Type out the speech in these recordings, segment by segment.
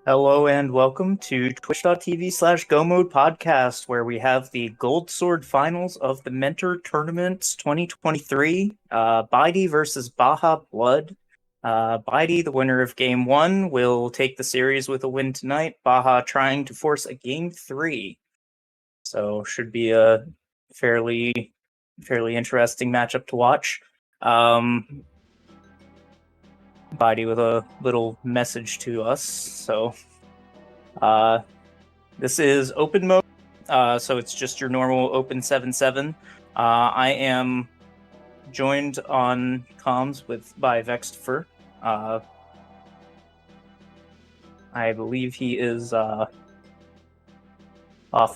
Hello and welcome to twitch.tv/GoMode podcast, where we have the Gold Sword finals of the Mentor Tournament 2023. Bydey versus BajaBlood. Bydey, the winner of Game 1, will take the series with a win tonight. Baja trying to force a Game 3. So should be a fairly interesting matchup to watch. Bydey with a little message to us. So this is open mode, so it's just your normal open 7-7. I am joined on comms by Vextopher. I believe he is off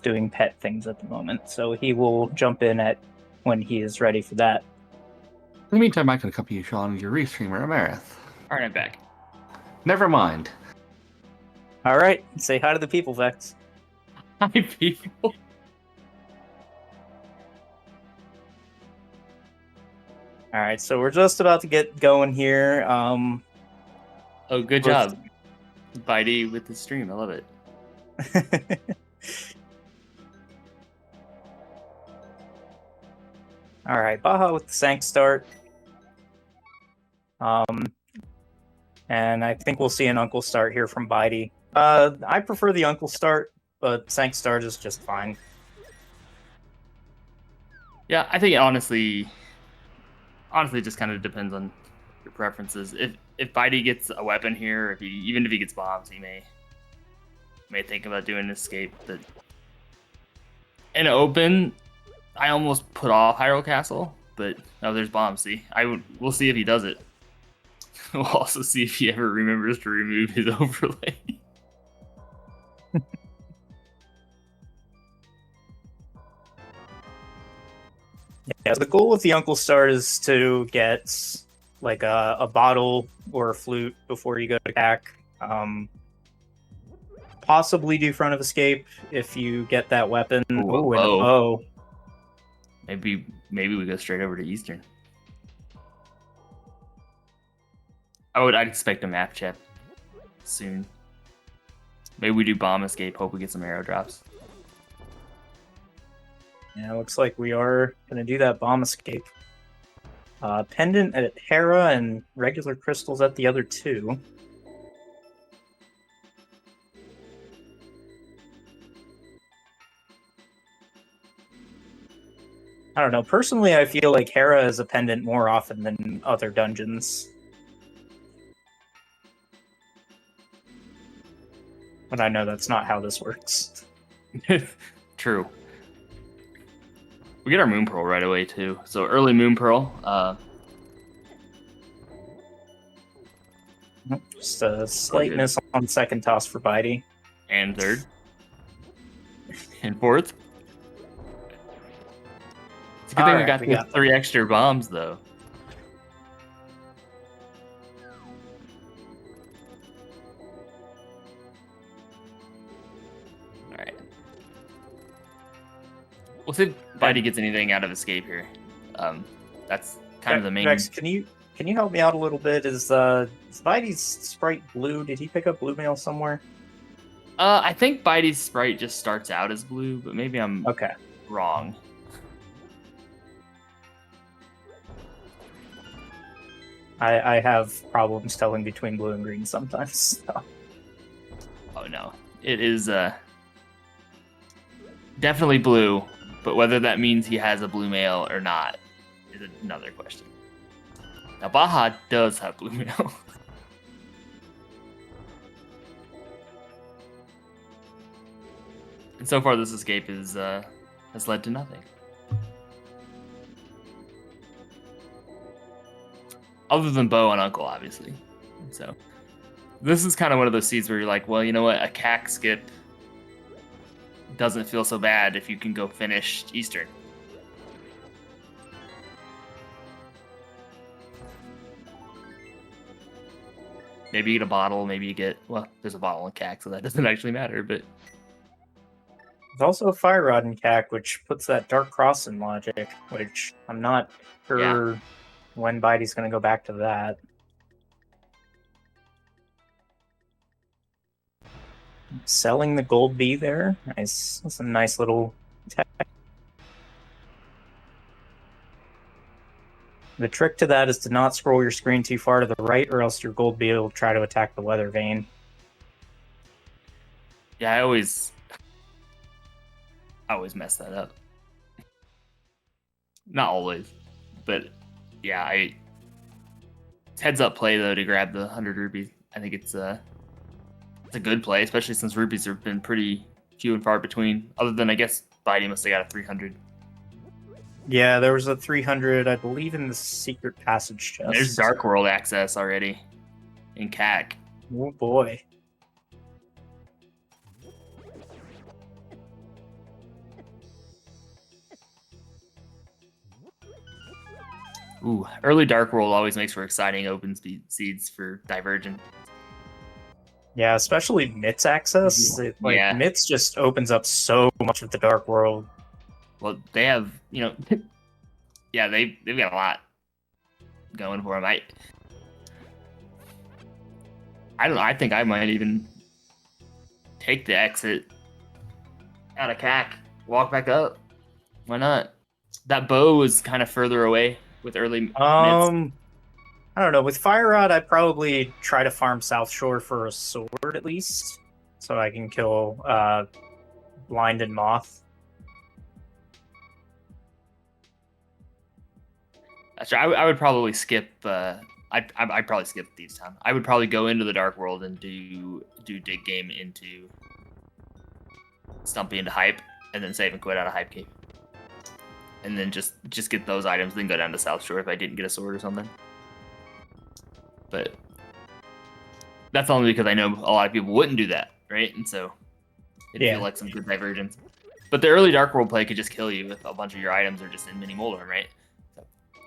doing pet things at the moment, so he will jump in when he is ready for that. In the meantime, I can accompany you, Sean, your Restreamer, Amarith. All right, I'm back. Never mind. All right, say hi to the people, Vex. Hi, people. All right, so we're just about to get going here. Oh, good job, Bydey, with the stream. I love it. All right, Baja with the Sank start. And I think we'll see an Uncle start here from Bydey. I prefer the Uncle start, but Sank start is just fine. Yeah, I think honestly, it just kind of depends on your preferences. If Bydey gets a weapon here, even if he gets bombs, he may think about doing an escape. But in open, I almost put off Hyrule Castle, but no, there's bombs. See, we'll see if he does it. We'll also see if he ever remembers to remove his overlay. Yeah, the goal with the Uncle start is to get like a bottle or a flute before you go to attack. Possibly do front of escape if you get that weapon. Ooh, and a bow. Maybe we go straight over to Eastern. I'd expect a map check soon. Maybe we do bomb escape, hope we get some arrow drops. Yeah, looks like we are going to do that bomb escape. Pendant at Hera and regular crystals at the other two. I don't know. Personally, I feel like Hera is a pendant more often than other dungeons. But I know that's not how this works. True. We get our Moon Pearl right away, too. So early Moon Pearl. Just a slight miss on second toss for Bydey. And third. And fourth. It's a good thing we got 3 extra bombs, though. Alright. We'll see if Bydey gets anything out of escape here. That's kind of the main... Vex, can you help me out a little bit? Is Bydey's sprite blue? Did he pick up blue mail somewhere? I think Bydey's sprite just starts out as blue, but maybe I'm wrong. I have problems telling between blue and green sometimes. So. Oh no, it is definitely blue, but whether that means he has a blue mail or not is another question. Now Baja does have blue mail. And so far this escape has led to nothing. Other than Bo and Uncle, obviously. So this is kind of one of those seeds where you're like, well, you know what? A CAC skip doesn't feel so bad if you can go finish Eastern. Maybe you get a bottle, maybe you get... Well, there's a bottle in CAC, so that doesn't actually matter, but... There's also a Fire Rod in CAC, which puts that Dark Cross in logic, which I'm not sure... when Bydey's going to go back to that. Selling the gold B there. Nice. That's a nice little tech. The trick to that is to not scroll your screen too far to the right, or else your gold B will try to attack the weather vane. Yeah, I always mess that up. Not always, but yeah, it's heads up play though to grab the 100 rupees. I think it's a good play, especially since rupees have been pretty few and far between. Other than I guess Bydey must have got a 300. Yeah, there was a 300, I believe, in the secret passage chest. There's Dark World access already in CAC. Oh boy. Ooh, early Dark World always makes for exciting open seeds for Divergent. Yeah, especially Mit's access. Yeah. Mit's just opens up so much of the Dark World. Well, they have, yeah, they've got a lot going for them. I don't know. I think I might even take the exit out of CAC, walk back up. Why not? That bow was kind of further away with early mids. I don't know. With Fire Rod, I'd probably try to farm South Shore for a sword at least, so I can kill Blind and Moth. That's right. I would probably skip. I'd probably skip Thieves Town. I would probably go into the Dark World and do dig game into Stumpy into Hype, and then save and quit out of Hype Cave, and then just get those items, then go down to South Shore if I didn't get a sword or something. But that's only because I know a lot of people wouldn't do that, right? And so it'd feel like some good divergence. But the early Dark World play could just kill you if a bunch of your items are just in Mini Molder, right? So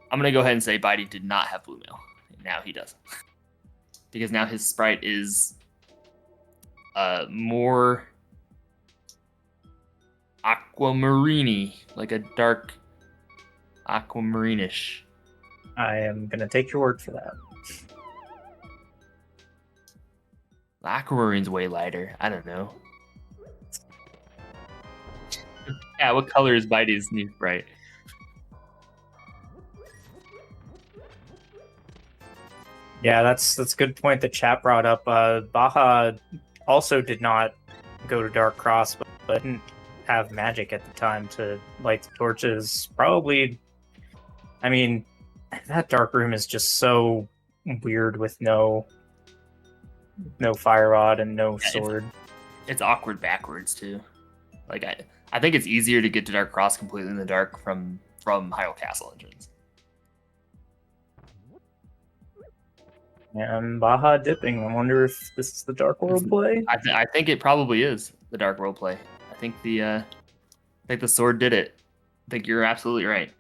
I'm going to go ahead and say Bydey did not have Blue Mail. Now he does. Because now his sprite is more aquamarine, like a dark aquamarine-ish. I am going to take your word for that. Aquamarine's way lighter. I don't know. Yeah, what color is Bydey's new sprite? Yeah, that's a good point that chat brought up. Baja also did not go to Dark Cross, but didn't have magic at the time to light the torches. Probably, I mean, that dark room is just so weird with no Fire Rod and no sword. It's awkward backwards too. Like I think it's easier to get to Dark Cross completely in the dark from Hyrule Castle entrance. And Baja dipping. I wonder if this is the Dark World play. I think it probably is the Dark World play. I think the sword did it. I think you're absolutely right.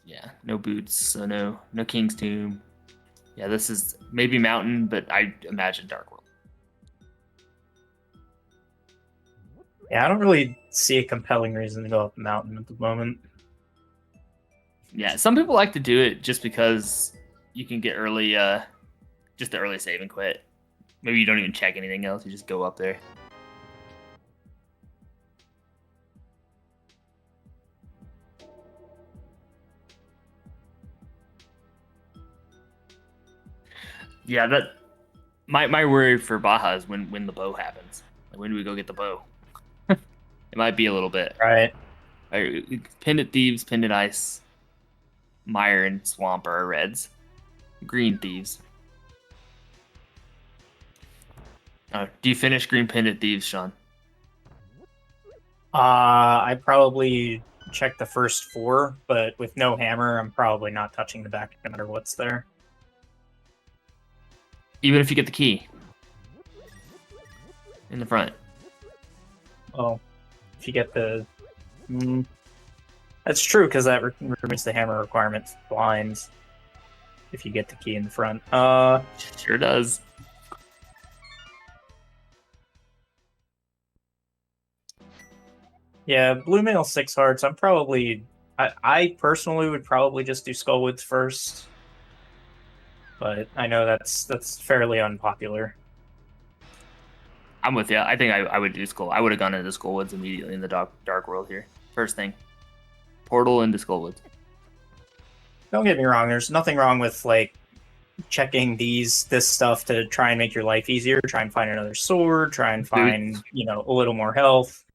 Yeah, no boots, so no King's Tomb. Yeah, this is maybe Mountain, but I imagine Dark World. Yeah, I don't really see a compelling reason to go up the mountain at the moment. Yeah, some people like to do it just because you can get early, just the early save and quit. Maybe you don't even check anything else. You just go up there. Yeah, that my worry for Baja is when the bow happens. Like, when do we go get the bow? It might be a little bit. Right. Pendant Thieves, Pendant Ice, Mire, and Swamp are our reds. Green Thieves. Do you finish Green Pendant Thieves, Sean? I probably check the first 4, but with no hammer, I'm probably not touching the back no matter what's there. Even if you get the key in the front. Oh, if you get the... That's true, because that removes the hammer requirement for blinds. If you get the key in the front. Sure does. Yeah, Blue Mail 6 hearts. I'm probably... I personally would probably just do Skullwoods first. But I know that's fairly unpopular. I'm with you. I think I would do Skull. I would have gone into Skullwoods immediately in the dark world here. First thing, portal into Skullwoods. Don't get me wrong. There's nothing wrong with like checking this stuff to try and make your life easier. Try and find another sword. Try and find a little more health.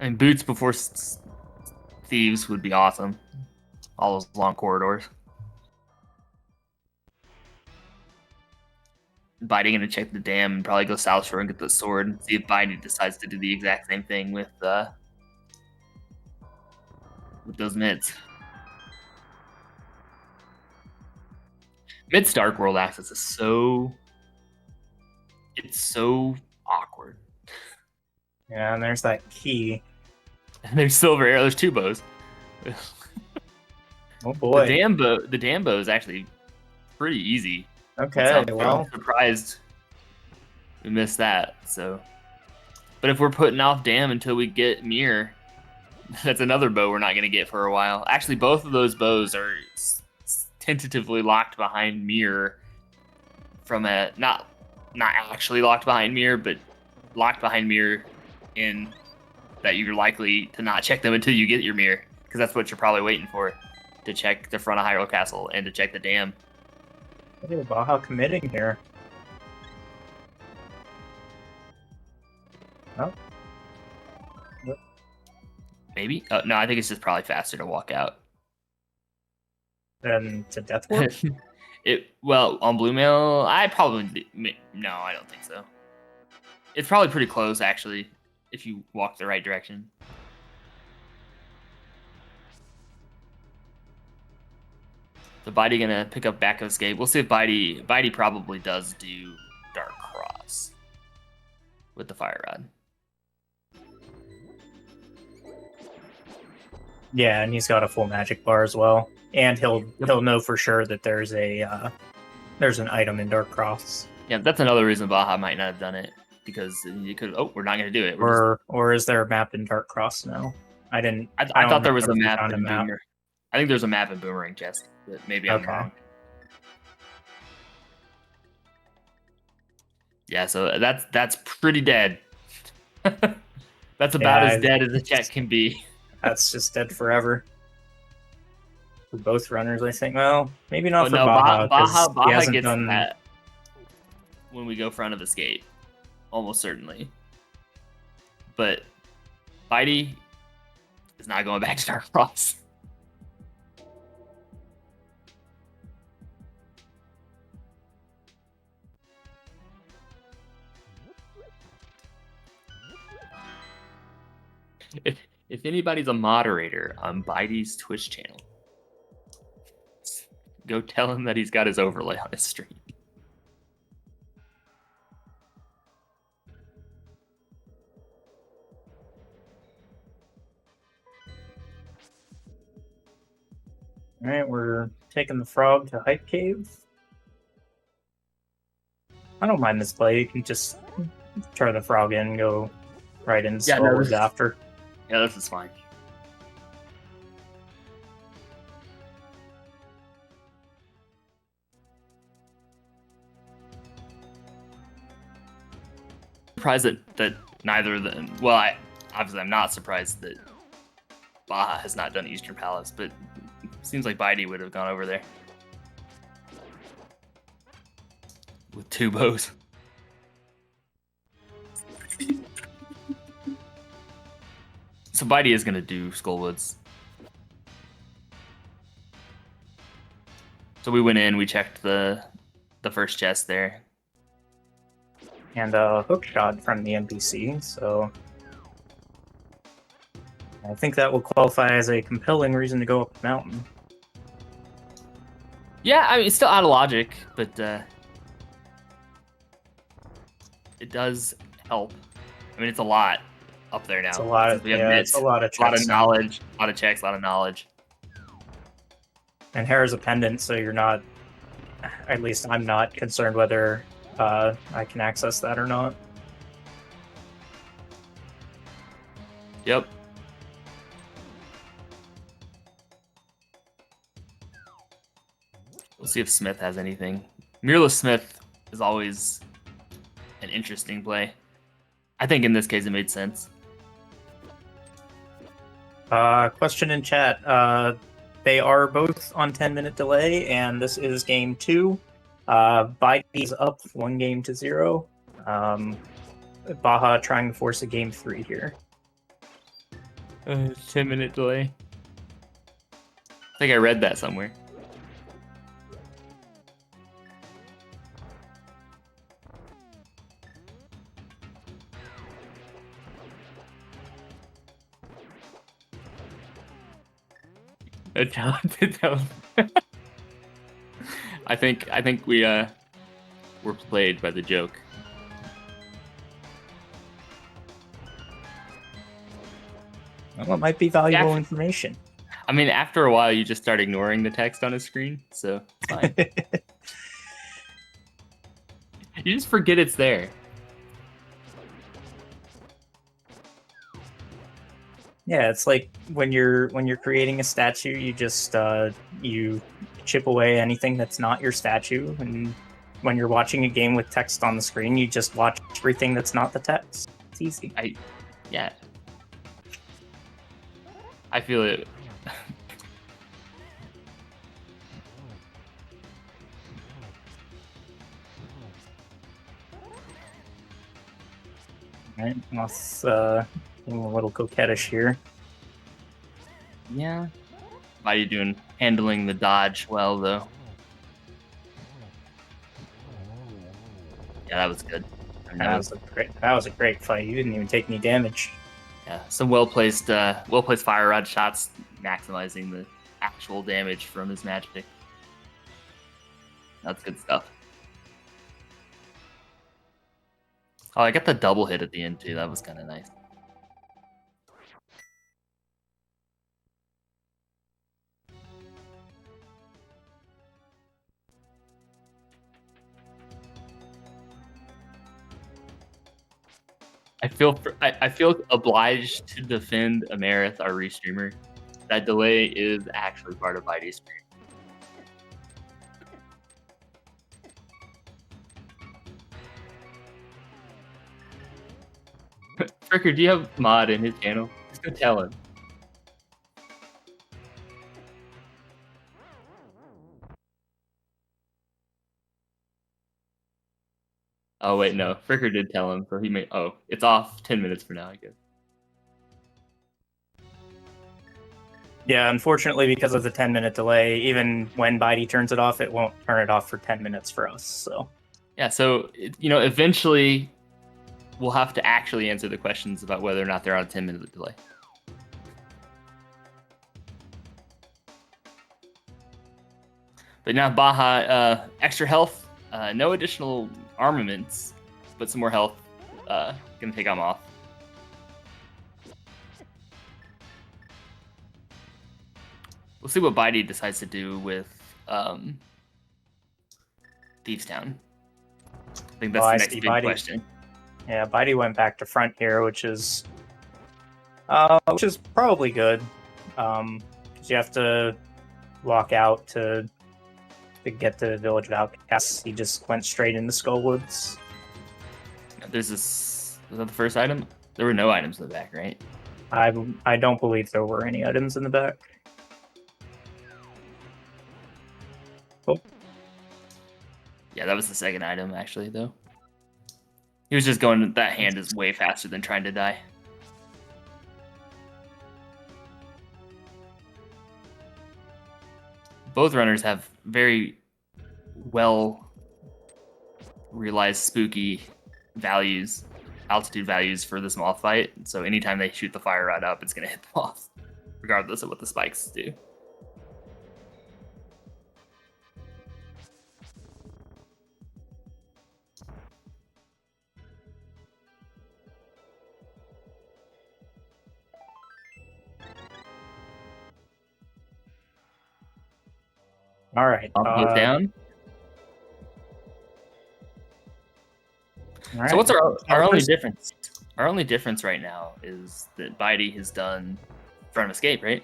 And boots before thieves would be awesome. All those long corridors. Bydey gonna check the dam and probably go south shore and get the sword and see if Bydey decides to do the exact same thing with those mids. Mid's Dark World access is so awkward. Yeah, and there's that key. And there's silver arrow. There's 2 bows. Oh boy. The dam bow is actually pretty easy. Okay, well, I'm surprised we missed that. So, but if we're putting off dam until we get mirror, that's another bow we're not going to get for a while. Actually, both of those bows are tentatively locked behind mirror from a not actually locked behind mirror, but locked behind mirror in that you're likely to not check them until you get your mirror, because that's what you're probably waiting for, to check the front of Hyrule Castle and to check the dam. Look at Baja committing here. Oh. Maybe? No, I think it's just probably faster to walk out. Then to Deathward? Well, on Bluemail, no, I don't think so. It's probably pretty close, actually, if you walk the right direction. So Bydey gonna pick up Back of Escape. We'll see if Bydey probably does do Dark Cross with the Fire Rod. Yeah, and he's got a full magic bar as well. And he'll know for sure that there's an item in Dark Cross. Yeah, that's another reason Baja might not have done it, because you could. Oh, we're not going to do it. Or is there a map in Dark Cross now? I thought there was a map in Boomerang. I think there's a map in Boomerang Chest, but maybe I'm wrong. Yeah, so that's pretty dead. That's about as dead as a check can be. That's just dead forever. For both runners, I think. Well, maybe not for Baja. Baja gets that when we go front of escape, almost certainly. But Bydey is not going back to Dark Cross. If anybody's a moderator on Bydey's Twitch channel, go tell him that he's got his overlay on his stream. All right, we're taking the frog to Hype Cave. I don't mind this play. You can just try the frog in and go right in after. Yeah, this is fine. Surprised that neither of them. Well, I'm not surprised that Baja has not done Eastern Palace, but it seems like Bydey would have gone over there with 2 bows. So Bydey is going to do Skullwoods. So we went in, we checked the first chest there. And a hook shot from the NPC, so I think that will qualify as a compelling reason to go up the mountain. Yeah, I mean, it's still out of logic, but it does help. I mean, it's a lot up there now. It's a lot of, it's a lot of checks. A lot of knowledge, a lot of checks, a lot of knowledge. And hair is a pendant, so you're not, at least I'm not concerned whether I can access that or not. Yep. We'll see if Smith has anything. Mirrorless Smith is always an interesting play. I think in this case it made sense. Question in chat. They are both on 10-minute delay, and this is game 2. Bydey's up 1-0. Baja trying to force a game 3 here. 10-minute delay. I think I read that somewhere. I think we were played by the joke. Well, it might be valuable information. I mean, after a while, you just start ignoring the text on his screen, so it's fine. You just forget it's there. Yeah, it's like when you're creating a statue, you just you chip away anything that's not your statue, and when you're watching a game with text on the screen, you just watch everything that's not the text. It's easy. Yeah. I feel it. Right, let's a little coquettish here. Yeah. How are you doing? Handling the dodge well, though. Yeah, that was good. That was a great fight. You didn't even take any damage. Yeah, some well-placed fire rod shots, maximizing the actual damage from his magic. That's good stuff. Oh, I got the double hit at the end too. That was kind of nice. I feel obliged to defend Amarith, our restreamer. That delay is actually part of Bydey's stream. Fricker, do you have mod in his channel? Just go tell him. Oh wait, no. Fricker did tell him, so he may. Oh, it's off 10 minutes for now, I guess. Yeah, unfortunately, because of the 10-minute delay, even when Bydey turns it off, it won't turn it off for 10 minutes for us. So yeah, so eventually we'll have to actually answer the questions about whether or not they're on a 10-minute delay. But now Baja, extra health, no additional armaments, but some more health. Gonna take him off. We'll see what Bydey decides to do with Thieves Town. I think that's the next big question. Yeah, Bydey went back to front here, which is probably good. Because you have to walk out to get to the Village of Outcasts. He just went straight into Skullwoods. There's this. Was that the first item? There were no items in the back, right? I don't believe there were any items in the back. Oh. Yeah, that was the second item, actually, though. He was just going, that hand is way faster than trying to die. Both runners have very well realized spooky values, altitude values for this moth fight. So anytime they shoot the fire rod up, it's going to hit the moth, regardless of what the spikes do. All right. Goes down. All right. So what's our only difference? Our only difference right now is that Bydey has done front of escape, right?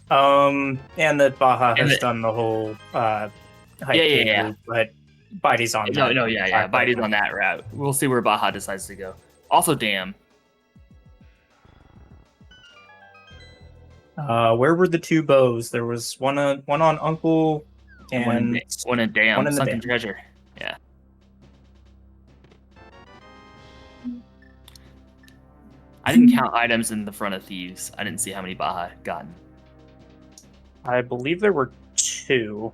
And that Baja has done the whole yeah. but Bydey's on No, that. no, yeah. Bydey's on that route. We'll see where Baja decides to go. Also, damn. Where were the two bows? There was one on Uncle and one in Dam. one in the Sunken dam. Treasure. Yeah. I didn't count items in the front of Thieves. I didn't see how many Baja had gotten. I believe there were two.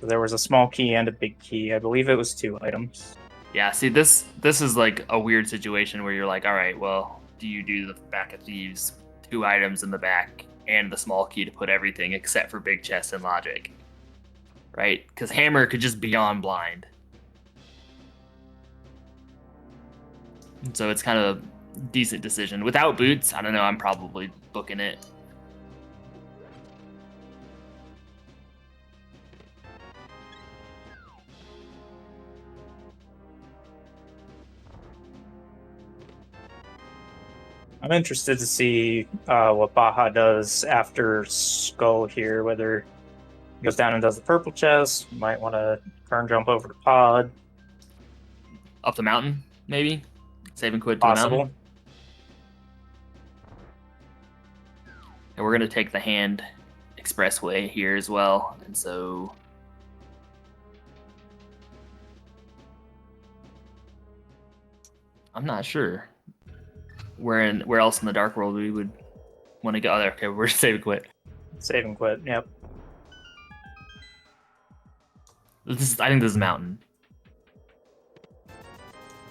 There was a small key and a big key. I believe it was 2 items. Yeah, see, this is like a weird situation where you're like, all right, well, do you do the back of Thieves, 2 items in the back, and the small key to put everything except for big chest and logic, right? Because Hammer could just be on blind. And so it's kind of a decent decision. Without boots, I don't know, I'm probably booking it. I'm interested to see what Baja does after Skull here, whether he goes down and does the purple chest, might want to turn jump over to Pod. Up the mountain, maybe? Save and quit to the Possible. mountain. And we're going to take the hand expressway here as well. And so I'm not sure where else in the Dark World we would want to go. Oh, there. Okay, we're save and quit. Save and quit, yep. I think this is mountain.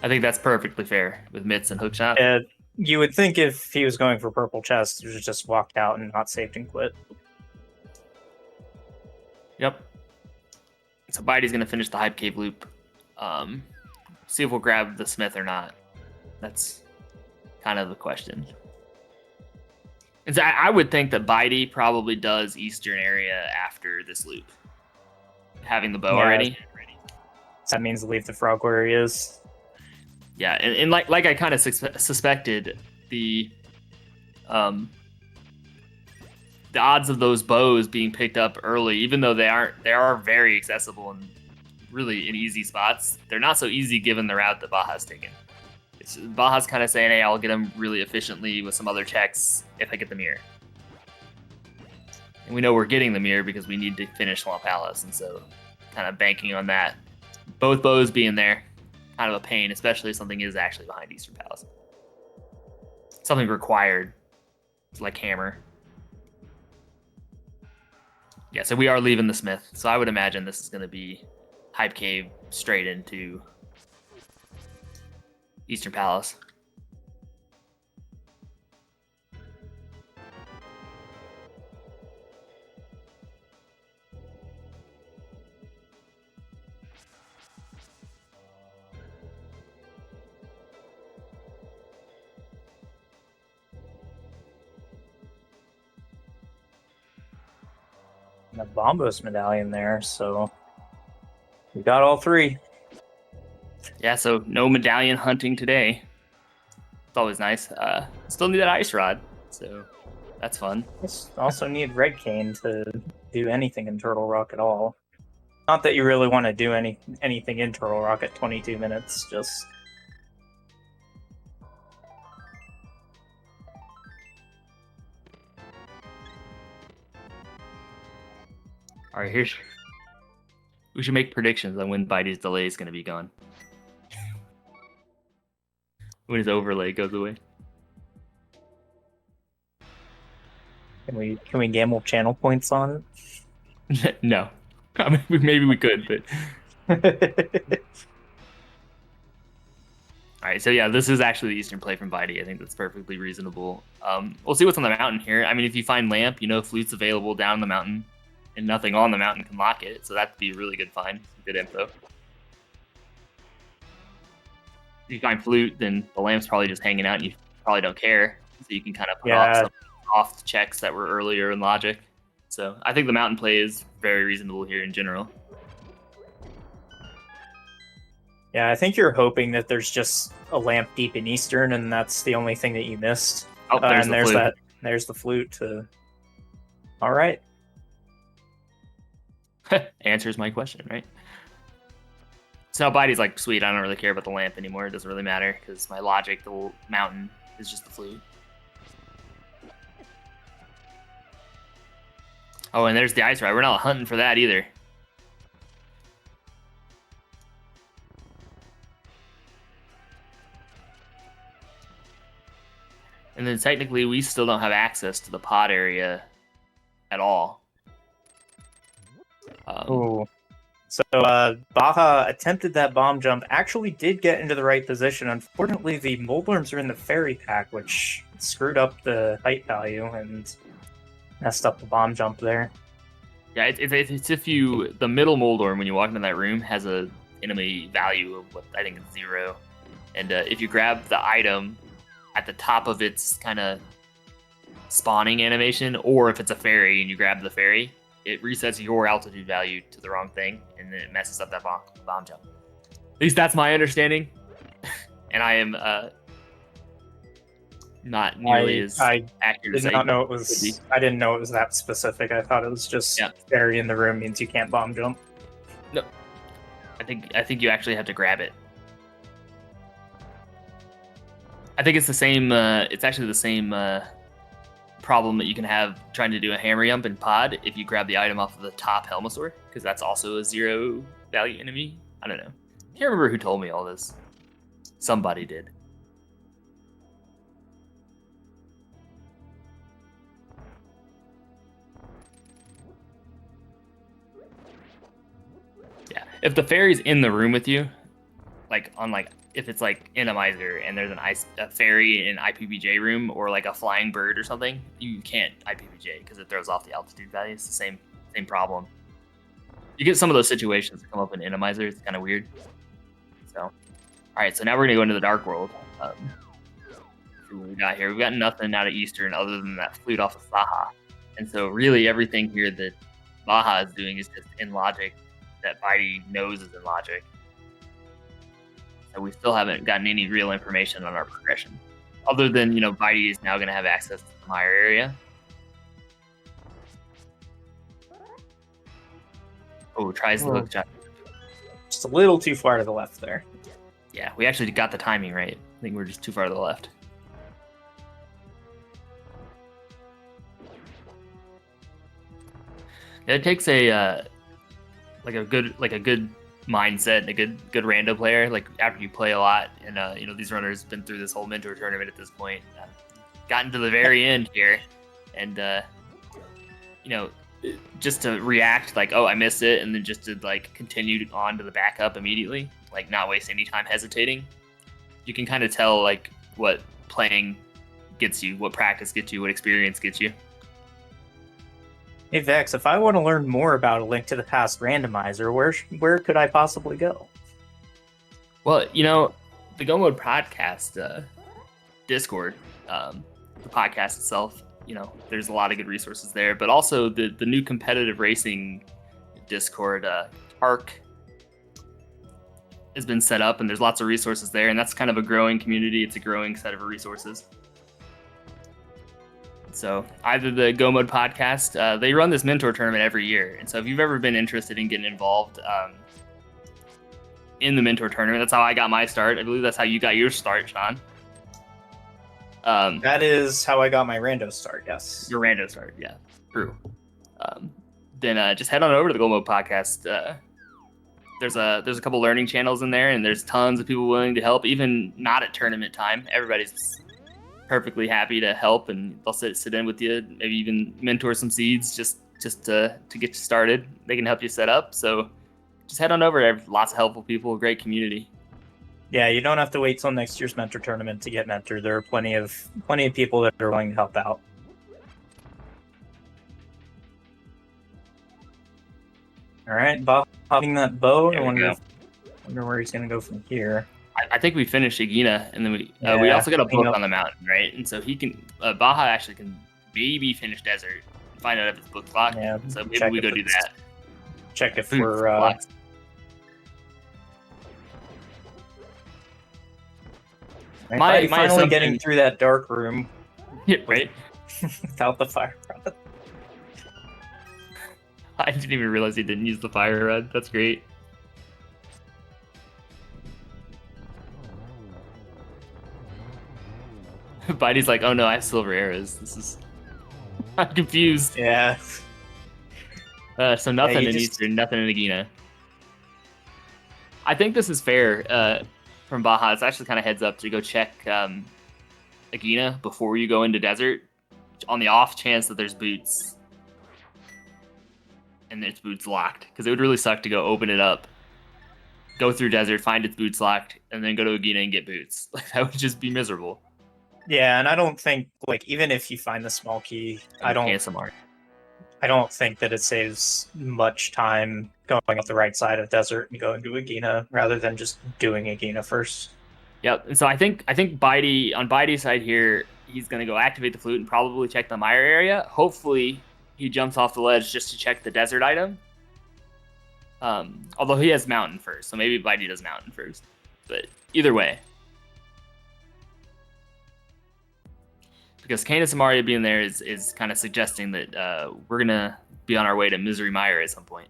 I think that's perfectly fair with mitts and hookshot. You would think if he was going for purple chest, he would have just walked out and not saved and quit. Yep. So Bydey's going to finish the Hype Cave loop. See if we'll grab the Smith or not. That's kind of the question. And so I would think that Bydey probably does Eastern area after this loop. Having the bow already. That means leave the frog where he is. Yeah, and like I kind of suspected, the odds of those bows being picked up early, even though they are very accessible and really in easy spots, they're not so easy given the route that Baja's taken. Baja's kind of saying, hey, I'll get them really efficiently with some other checks if I get the mirror. And we know we're getting the mirror because we need to finish Swamp Palace, and so kind of banking on that. Both bows being there, kind of a pain, especially if something is actually behind Eastern Palace. Something required, like Hammer. Yeah, so we are leaving the Smith. So I would imagine this is going to be Hype Cave straight into Eastern Palace. And a Bombos medallion there, so we got all 3. Yeah, so no medallion hunting today. It's always nice. Still need that ice rod, so that's fun. Also need Red Cane to do anything in Turtle Rock at all. Not that you really want to do anything in Turtle Rock at 22 minutes, just... All right, here's... We should make predictions on when Bydey's delay is going to be gone. When his overlay goes away. Can we gamble channel points on it? No. I mean, maybe we could, but... All right, so yeah, this is actually the Eastern play from Bydey. I think that's perfectly reasonable. We'll see what's on the mountain here. I mean, if you find Lamp, you know Flute's available down the mountain, and nothing on the mountain can lock it, so that'd be a really good find. Good info. If you find Flute, then the Lamp's probably just hanging out, and you probably don't care, so you can kind of put off the checks that were earlier in Logic. So I think the mountain play is very reasonable here in general. Yeah, I think you're hoping that there's just a Lamp deep in Eastern, and that's the only thing that you missed. Oh, there's the flute. There's the flute to... All right. Answers my question, right? So Bydey's like, sweet, I don't really care about the lamp anymore. It doesn't really matter because my logic, the mountain, is just the flute. Oh, and there's the ice ride. We're not hunting for that either. And then technically, we still don't have access to the pod area at all. Ooh. So Baja attempted that bomb jump, actually did get into the right position. Unfortunately, the Moldworms are in the fairy pack, which screwed up the height value and messed up the bomb jump there. Yeah, it's if you, the middle Moldworm, when you walk into that room, has a enemy value of what I think is 0. And if you grab the item at the top of its kind of spawning animation, or if it's a fairy and you grab the fairy, it resets your altitude value to the wrong thing, and then it messes up that bomb jump. At least that's my understanding. And I am not nearly as accurate. Did not know it was. I didn't know it was that specific. I thought it was just fairy in the room means you can't bomb jump. No, I think you actually have to grab it. I think it's the same. It's actually the same problem that you can have trying to do a hammer jump in pod if you grab the item off of the top Helmasaur, because that's also a 0 value enemy. I don't know. Can't remember who told me all this. Somebody did. Yeah, if the fairy's in the room with you, if it's like in a miser and there's a fairy in IPBJ room or like a flying bird or something, you can't IPBJ because it throws off the altitude value. It's the same problem. You get some of those situations that come up in Inamizer. It's kind of weird. So, all right. So now we're gonna go into the Dark World. See what we got here. We've got nothing out of Eastern other than that flute off of Baja. And so really everything here that Baja is doing is just in logic that Bydey knows is in logic. So we still haven't gotten any real information on our progression. Other than, Bydey is now going to have access to the Mire area. Oh, tries to look just a little too far to the left there. Yeah, we actually got the timing right. I think we're just too far to the left. It takes a good mindset and a good rando player. Like after you play a lot, and these runners have been through this whole mentor tournament at this point, gotten to the very end here, and just to react like, oh, I missed it, and then just to like continue on to the backup immediately, like not waste any time hesitating. You can kind of tell like what playing gets you, what practice gets you, what experience gets you. Hey Vex, if I want to learn more about A Link to the Past randomizer, where could I possibly go? Well, the Go Mode podcast Discord, the podcast itself, there's a lot of good resources there, but also the new competitive racing Discord, ARC, has been set up, and there's lots of resources there, and that's kind of a growing community. It's a growing set of resources. So either the Go Mode podcast, they run this mentor tournament every year. And so if you've ever been interested in getting involved in the mentor tournament, that's how I got my start. I believe that's how you got your start, Sean. That is how I got my rando start, yes. Your rando start, yeah. True. Then just head on over to the Go Mode podcast. There's a couple learning channels in there, and there's tons of people willing to help, even not at tournament time. Everybody's perfectly happy to help, and they'll sit in with you, maybe even mentor some seeds just to get you started. They can help you set up. So just head on over there. Lots of helpful people, great community. Yeah, you don't have to wait till next year's mentor tournament to get mentored. There are plenty of people that are willing to help out. All right, Bob hopping that bow. I wonder where he's gonna go from here. I think we finished Igina, and then we also got a book on the mountain, right? And so he can Baja actually can maybe finish desert, find out if it's booked locked. Yeah, so maybe we go do that. Check if we're my finally getting through that dark room. Yeah, right. Without the fire rod. I didn't even realize he didn't use the fire rod. That's great. Bydey's like, oh no, I have silver arrows. This is I'm confused. Yeah. So nothing you in just- Eastern, nothing in Agina. I think this is fair from Baja. It's actually kind of heads up to go check Agina before you go into Desert, on the off chance that there's boots and its boots locked. Because it would really suck to go open it up, go through Desert, find its boots locked, and then go to Agina and get boots. Like that would just be miserable. Yeah, and I don't think, like, even if you find the small key, I don't think that it saves much time going up the right side of Desert and going to Agina rather than just doing Agina first. Yep. And so I think Bydey, on Bydey's side here, he's gonna go activate the flute and probably check the mire area. Hopefully he jumps off the ledge just to check the desert item. Although he has mountain first, so maybe Bydey does mountain first. But either way. Because Canis Amaria being there is kind of suggesting that we're gonna be on our way to Misery Mire at some point.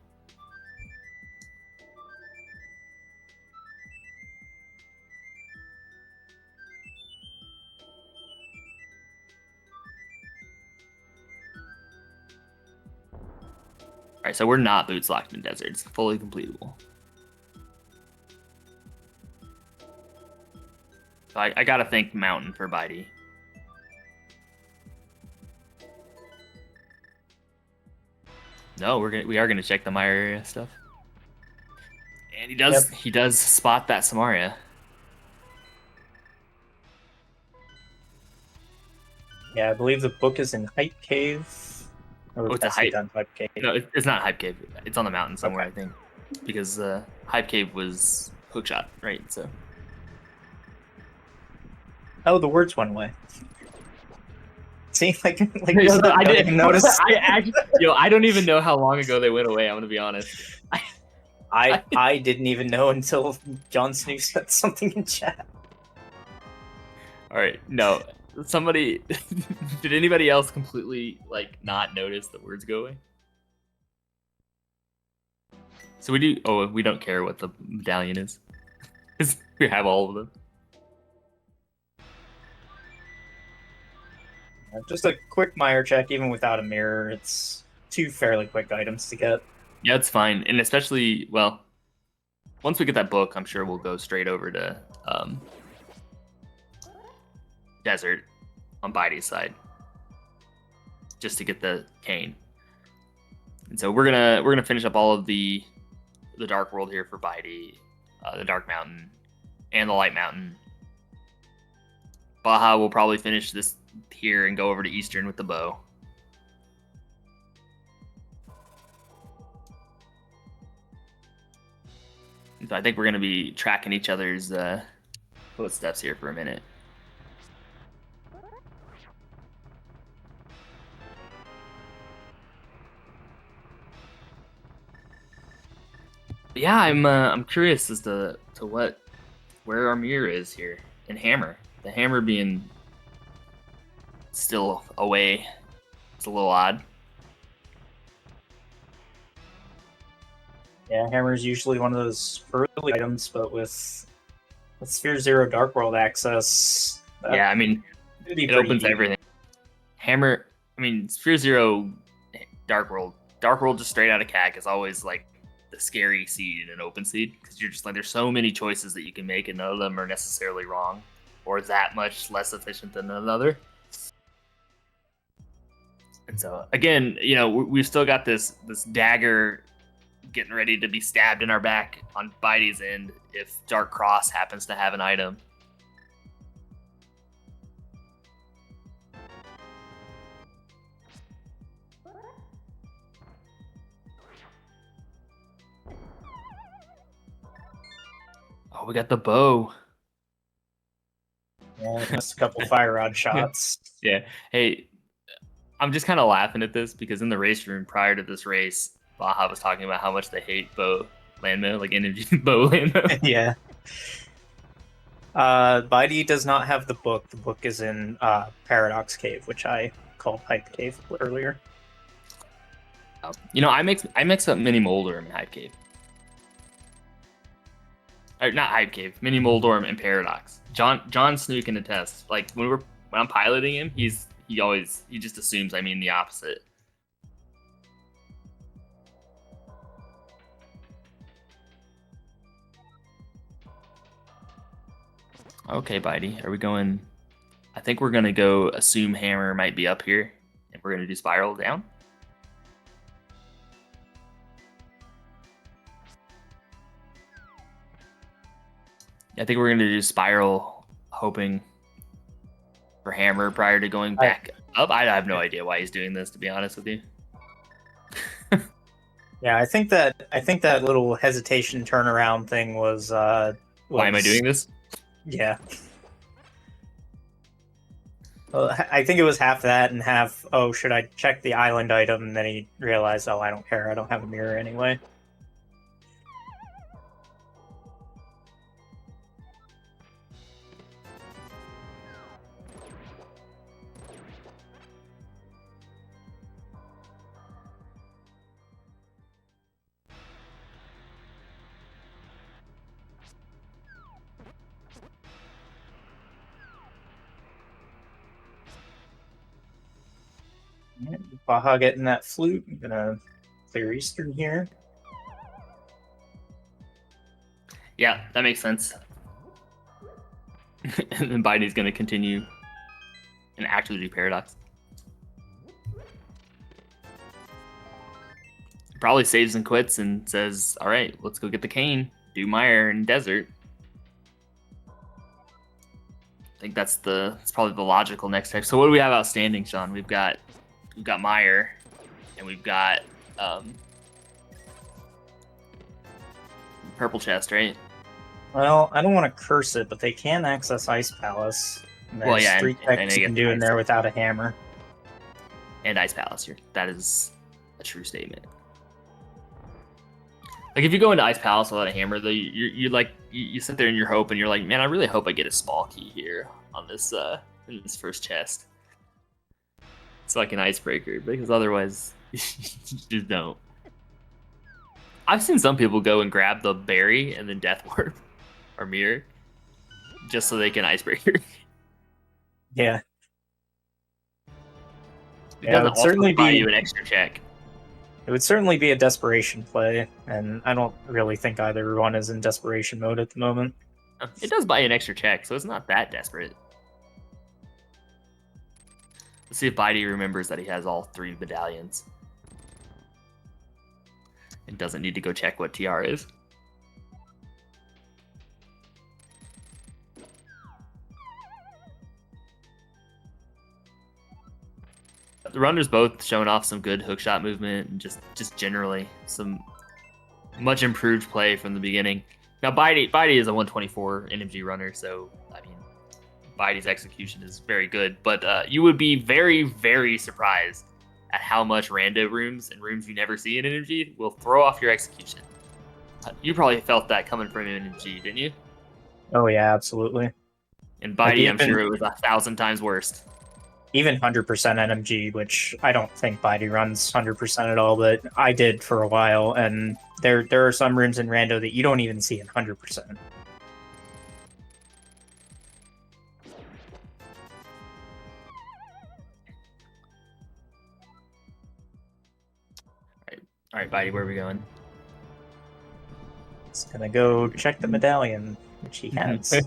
All right, so we're not boots locked in Desert. It's fully completable. So I gotta think mountain for Bydey. No, we are gonna check the mire area stuff. And he does spot that Samaria. Yeah, I believe the book is in Hype Cave. Or Oh, it's a Hype Cave. No, it's not Hype Cave. It's on the mountain somewhere, okay. I think. Because Hype Cave was Hookshot, right? So. Oh, the words went away. See, like I didn't notice. I don't even know how long ago they went away. I'm gonna be honest. I didn't even know until Jon Snow said something in chat. All right, no. Somebody, did anybody else completely not notice the words go away? So we do. Oh, we don't care what the medallion is, because we have all of them. Just a quick mire check, even without a mirror. It's 2 fairly quick items to get. Yeah, it's fine, and especially once we get that book, I'm sure we'll go straight over to Desert on Bydey's side, just to get the cane. And so we're gonna finish up all of the Dark World here for Bydey, the Dark Mountain, and the Light Mountain. Baja will probably finish this here and go over to Eastern with the bow. And so I think we're gonna be tracking each other's footsteps here for a minute. Yeah, I'm curious as to where our mirror is here in Hammer. The Hammer being still away, it's a little odd. Yeah, Hammer is usually one of those early items, but with Sphere Zero Dark World access, yeah, I mean, it opens everything. Hammer, I mean, Sphere Zero Dark World just straight out of CAC is always like the scary seed in an open seed, because you're just like, there's so many choices that you can make and none of them are necessarily wrong or that much less efficient than another. And so again, we've still got this dagger getting ready to be stabbed in our back on Bydey's end if Dark Cross happens to have an item. Oh, we got the bow. Yeah, just a couple fire rod shots. Yeah. Hey, I'm just kind of laughing at this because in the race room prior to this race, Baja was talking about how much they hate bow landmail, like energy bow landmail. Yeah. Bydey does not have the book. The book is in Paradox Cave, which I called Hype Cave earlier. I mix up Mini Moldorm and Hype Cave. Or not Hype Cave, Mini Moldorm and Paradox. John Snook can attest. Like when when I'm piloting him, he just assumes I mean the opposite. Okay, Bydey, are we going? I think we're gonna go assume hammer might be up here, and we're gonna do spiral down. I think we're gonna do spiral, hoping for hammer prior to going back up. I have no idea why he's doing this, to be honest with you. Yeah, I think that little hesitation turnaround thing was. Why am I doing this? Yeah. Well, I think it was half that and half, oh, should I check the island item? And then he realized, oh, I don't care. I don't have a mirror anyway. Baja getting that flute. I'm gonna clear Eastern here. Yeah, that makes sense. And then Bydey's gonna continue and actually do Paradox. Probably saves and quits and says, all right, let's go get the cane, do Mire and Desert. I think that's probably the logical next step. So what do we have outstanding, Sean? We've got Mire, and we've got purple chest, right? Well, I don't want to curse it, but they can access Ice Palace. And there's Well, yeah, three checks you can do in there without a hammer. And Ice Palace here. That is a true statement. Like, if you go into Ice Palace without a hammer, though, you sit there in your hope, and you're like, man, I really hope I get a small key here on this in this first chest. It's like an icebreaker, because otherwise, you just don't. I've seen some people go and grab the berry and then Death Warp or Mirror just so they can icebreaker. Yeah. It doesn't certainly buy you an extra check. It would certainly be a desperation play, and I don't really think either one is in desperation mode at the moment. It does buy you an extra check, so it's not that desperate. Let's see if Bydey remembers that he has all 3 medallions. And doesn't need to go check what TR is. The runners both showing off some good hookshot movement and just generally some much improved play from the beginning. Now Bydey is a 124 NMG runner, so I mean Bydey's execution is very good, but you would be very, very surprised at how much rando rooms and rooms you never see in NMG will throw off your execution. You probably felt that coming from NMG, didn't you? Oh yeah, absolutely. And Bydey, I'm sure it was 1,000 times worse. Even 100% NMG, which I don't think Bydey runs 100% at all, but I did for a while, and there are some rooms in rando that you don't even see in 100%. All right, Bydey, where are we going? It's gonna go check the medallion, which he has.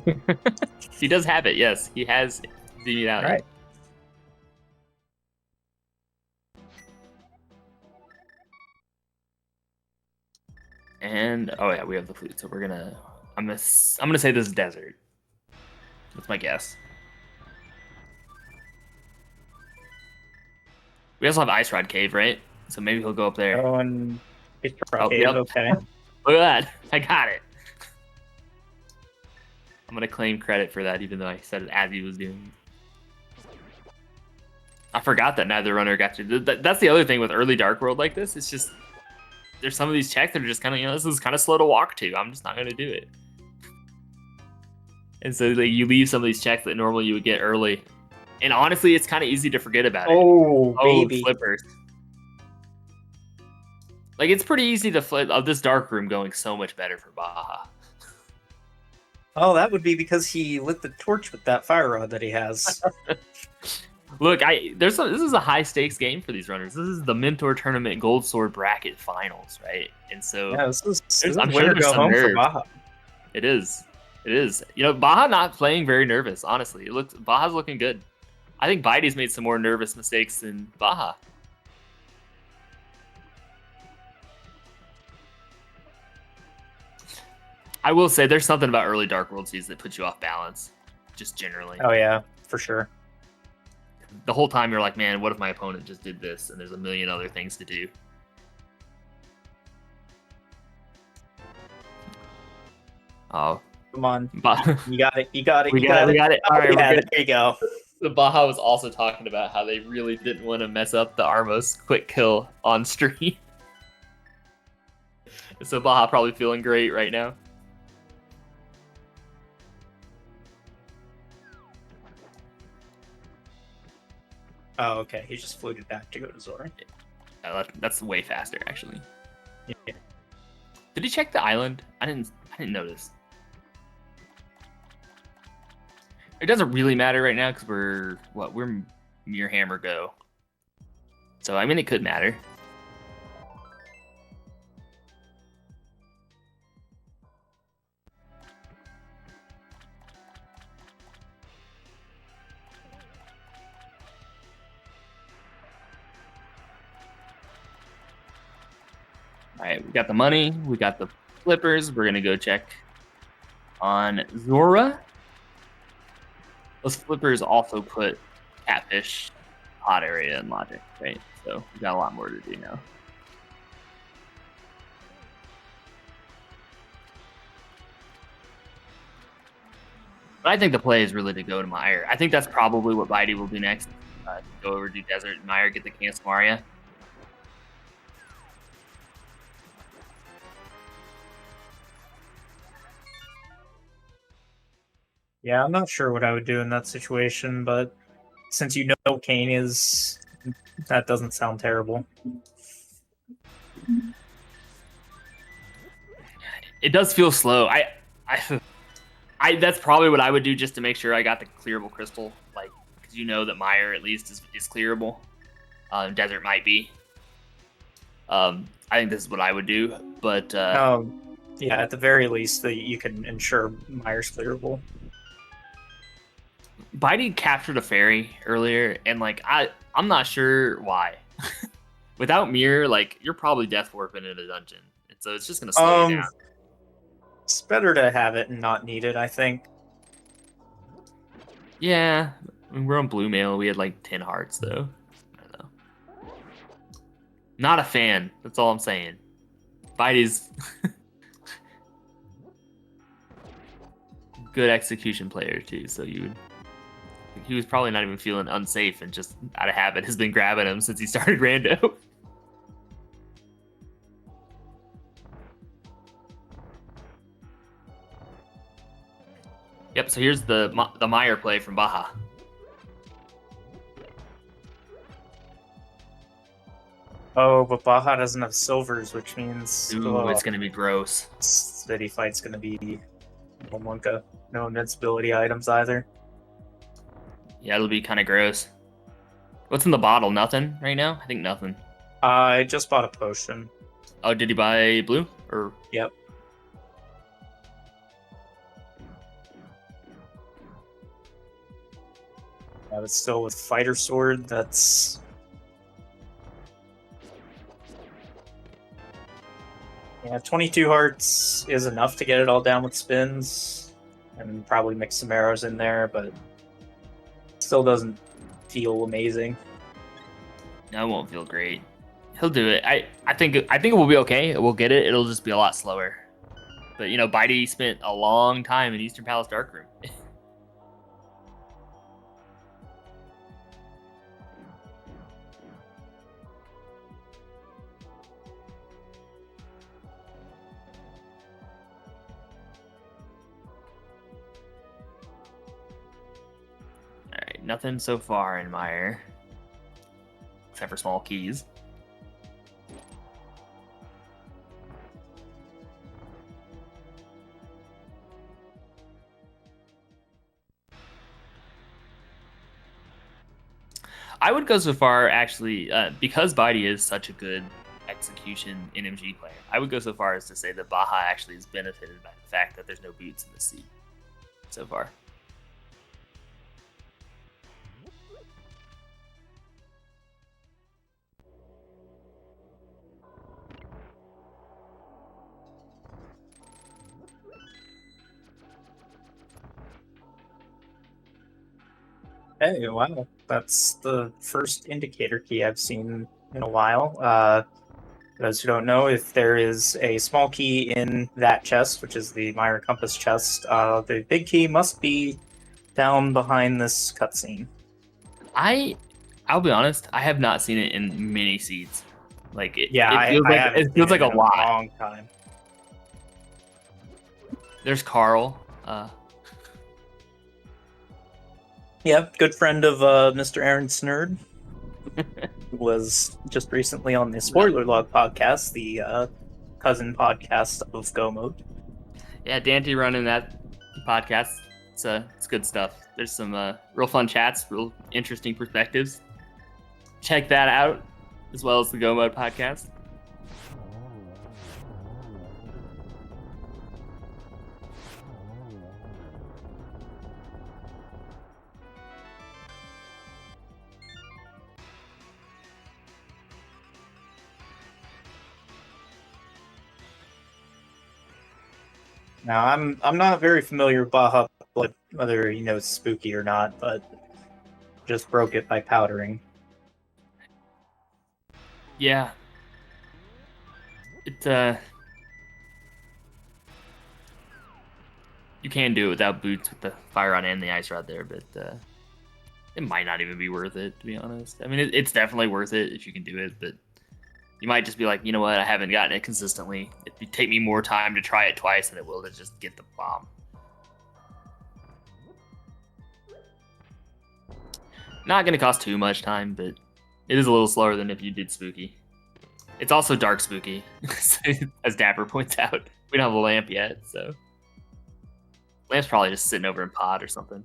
He does have it, yes. He has the medallion. All right. And oh yeah, we have the flute, so I'm gonna say this is desert. That's my guess. We also have Ice Rod Cave, right? So maybe he'll go up there. Oh, and okay. Look at that. I got it. I'm gonna claim credit for that, even though I said it as he was doing it. I forgot that neither runner got to. That's the other thing with early Dark World like this. It's just there's some of these checks that are just kind of, this is kind of slow to walk to. I'm just not going to do it. And so like, you leave some of these checks that normally you would get early. And honestly, it's kind of easy to forget about it. Oh, baby. Flippers. Like, it's pretty easy to flip. This dark room going so much better for Baja. Oh, that would be because he lit the torch with that fire rod that he has. Look, this is a high stakes game for these runners. This is the Mentor Tournament Gold Sword Bracket Finals, right? And so Yeah, this is I'm win sure or there's go some home for nerves. Baja. It is. It is. You know, Baja not playing very nervous, honestly. Baja's looking good. I think Bydey's made some more nervous mistakes than Baja. I will say there's something about early Dark World seeds that puts you off balance, just generally. Oh yeah, for sure. The whole time you're like, man, what if my opponent just did this? And there's a million other things to do. Oh, Come on, but you got it. You got it. we you got it. All right, we're yeah, good. there you go. The Baja was also talking about how they really didn't want to mess up the Armos quick kill on stream. So Baja probably feeling great right now. Oh, okay. He just floated back to go to Zora. That's way faster, actually. Yeah. Did he check the island? I didn't notice. It doesn't really matter right now because we're near hammer go. So I mean, it could matter. All right, we got the money, we got the flippers. We're gonna go check on Zora. Those flippers also put Catfish, Hot Area, and Logic, right? So we got a lot more to do now. But I think the play is really to go to Meyer. I think that's probably what Bydey will do next. Go over to Desert, Meyer, get the Cancel Maria. Yeah, I'm not sure what I would do in that situation, but since you know Kane is, that doesn't sound terrible. It does feel slow. That's probably what I would do just to make sure I got the clearable crystal, like because you know that Meyer at least is clearable. Desert might be. I think this is what I would do, but yeah, at the very least, you can ensure Meyer's clearable. Bydey captured a fairy earlier, and like I'm not sure why. Without Mirror, like you're probably death warping in a dungeon, and so it's just gonna slow you down. It's better to have it and not need it, I think. Yeah, I mean, we're on Blue Mail. We had like 10 hearts though. I don't know. Not a fan. That's all I'm saying. Bydey's good execution player too, so he was probably not even feeling unsafe and just out of habit has been grabbing him since he started Rando. Yep, so here's the Meyer play from Baja. Oh, but Baja doesn't have silvers, which means It's going to be gross. City Fight's going to be no invincibility items either. Yeah, it'll be kind of gross. What's in the bottle? Nothing right now? I think nothing. I just bought a potion. Oh, did you buy blue? Or Yep. Yeah, but still with Fighter Sword, that's... Yeah, 22 hearts is enough to get it all down with spins, and probably mix some arrows in there, but still doesn't feel amazing. no, it won't feel great. He'll do it. I think it will be okay. We'll get it. It'll just be a lot slower. But you know, Bydey spent a long time in Eastern Palace Darkroom. Alright, nothing so far in Meyer. Except for small keys. I would go so far, actually, because Bydey is such a good execution NMG player, I would go so far as to say that Baja actually is benefited by the fact that there's no boots in the seat so far. Hey, wow. That's the first indicator key I've seen in a while. For those who don't know, if there is a small key in that chest, which is the Myra Compass chest, the big key must be down behind this cutscene. I'll be honest, I have not seen it in many seeds. Like it Yeah, feels I like haven't it feels seen like it a in lot. long time. There's Carl. Yep, good friend of Mr. Aaron Snerd. Who was just recently on the Spoiler Log podcast, the cousin podcast of Go Mode. Yeah, Dante running that podcast. It's good stuff. There's some real fun chats, real interesting perspectives. Check that out, as well as the Go Mode podcast. Now, I'm not very familiar with Baja Blood, whether he knows spooky or not, but just broke it by powdering. Yeah. You can do it without boots with the fire rod and the ice rod there, but it might not even be worth it, to be honest. I mean, it's definitely worth it if you can do it, but you might just be like, you know what, I haven't gotten it consistently. It'd take me more time to try it twice than it will to just get the bomb. Not going to cost too much time, but it is a little slower than if you did spooky. It's also dark spooky, as Dapper points out. We don't have a lamp yet, so... Lamp's probably just sitting over in pod or something.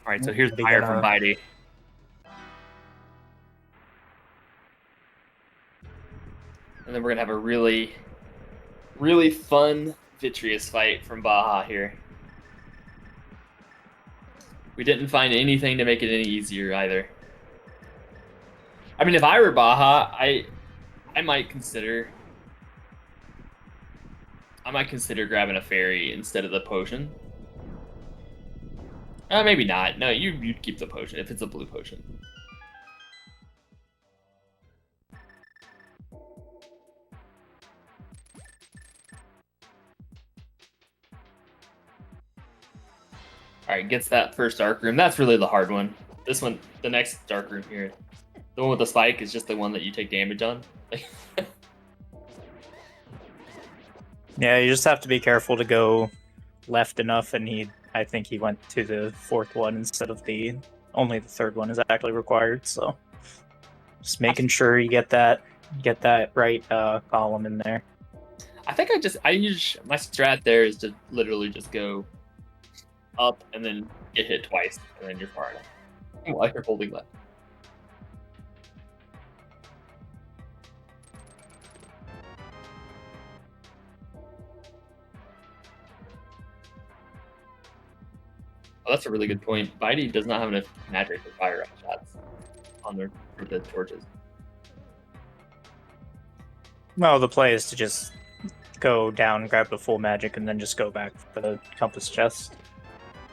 All right, so here's fire from Bydey. And then we're gonna have a really, really fun Vitreous fight from Baja here. We didn't find anything to make it any easier either. I mean, if I were Baja, I might consider grabbing a fairy instead of the potion. Maybe not. No, you'd keep the potion if it's a blue potion. All right, gets that first dark room. That's really the hard one. This one, the next dark room here, the one with the spike is just the one that you take damage on. Yeah, you just have to be careful to go left enough, and I think he went to the fourth one instead of only the third one is actually required, so just making sure you get that right column in there. I think I use my strat there is to literally just go up and then get hit twice, and then you're far enough while you're holding left. Oh, that's a really good point. Bydey does not have enough magic for fire up shots on for the torches. Well, the play is to just go down, grab the full magic, and then just go back for the compass chest.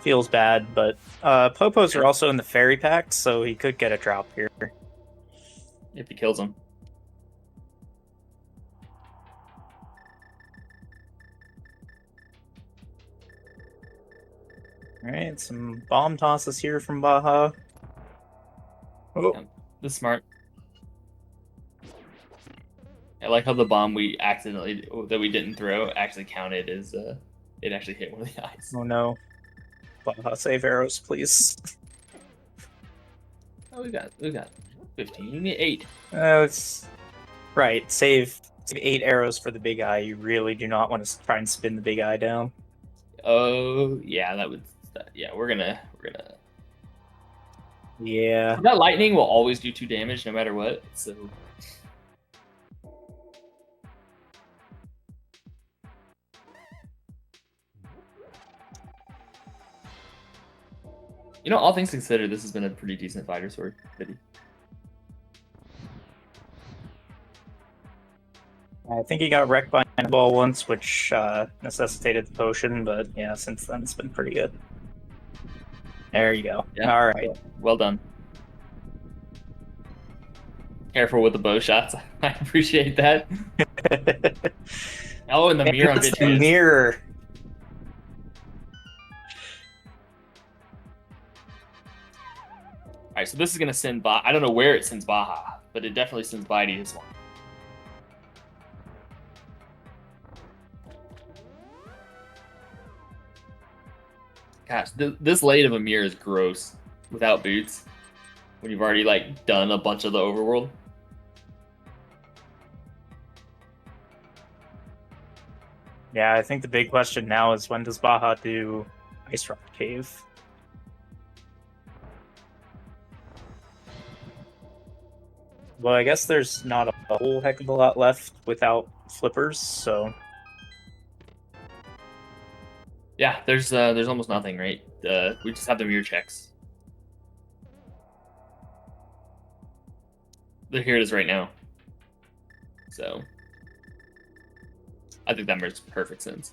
Feels bad, but Popos are also in the fairy pack, so he could get a drop here. If he kills him. Alright, some bomb tosses here from Baja. Oh. Yeah, this is smart. I like how the bomb that we didn't throw actually counted as it actually hit one of the eyes. Oh no. Baja, save arrows, please. Oh, we got 15. You need 8. It's right. Save 8 arrows for the big eye. You really do not want to try and spin the big eye down. Oh yeah, that would. Yeah, we're gonna. Yeah. That lightning will always do 2 damage no matter what. So. You know, all things considered, this has been a pretty decent fighter sword video. I think he got wrecked by a ball once, which necessitated the potion, but yeah, since then it's been pretty good. There you go. Yeah. All right. Well done. Careful with the bow shots. I appreciate that. Oh, and the mirror on It's the Vicious. mirror. All right, so this is gonna send I don't know where it sends Baja, but it definitely sends Bydey this one. Gosh, this late of a mirror is gross without boots. When you've already like done a bunch of the overworld. Yeah, I think the big question now is when does Baja do Ice Rock Cave? Well, I guess there's not a whole heck of a lot left without flippers, so Yeah, there's almost nothing, right? We just have the mirror checks. Here it is right now. So I think that makes perfect sense.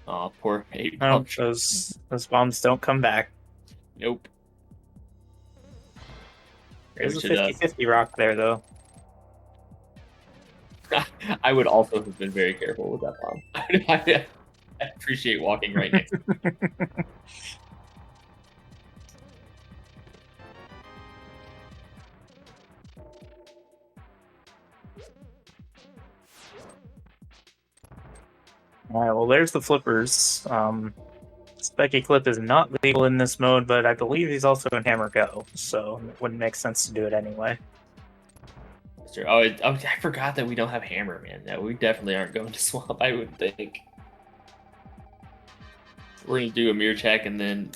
Oh, poor 8. oh, those bombs don't come back. Nope. There's a 50-50 rock there, though. I would also have been very careful with that bomb. I appreciate walking right next to it. All right, well, there's the flippers. Specky Clip is not legal in this mode, but I believe he's also in Hammer Go, so it wouldn't make sense to do it anyway. Oh, I forgot that we don't have Hammer, man. No, we definitely aren't going to Swamp, I would think. We're going to do a mirror check, and then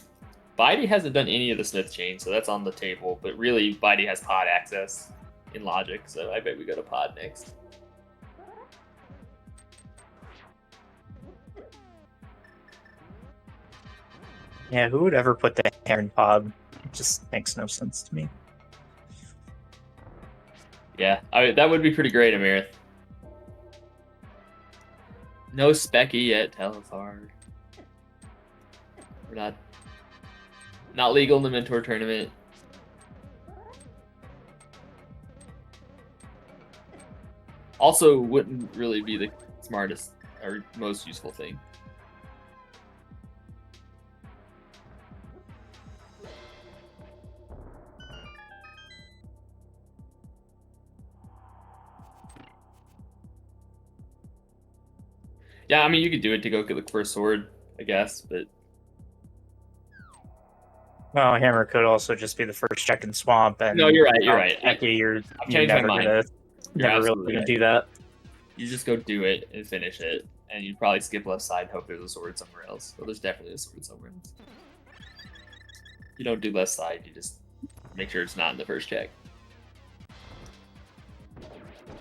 Bydey hasn't done any of the Smith chain, so that's on the table. But really, Bydey has pod access in Logic, so I bet we go to pod next. Yeah, who would ever put the hair in pod? It just makes no sense to me. Yeah, that would be pretty great, Amarith. No Specky yet, Telethar. We're not legal in the Mentor Tournament. Also, wouldn't really be the smartest or most useful thing. Yeah, I mean, you could do it to go look for a sword, I guess, but... Well, Hammer could also just be the first check in Swamp, and... No, you're right. You're changed my mind. Never really gonna do that. You just go do it and finish it, and you'd probably skip left side and hope there's a sword somewhere else. Well, there's definitely a sword somewhere else. You don't do left side, you just make sure it's not in the first check.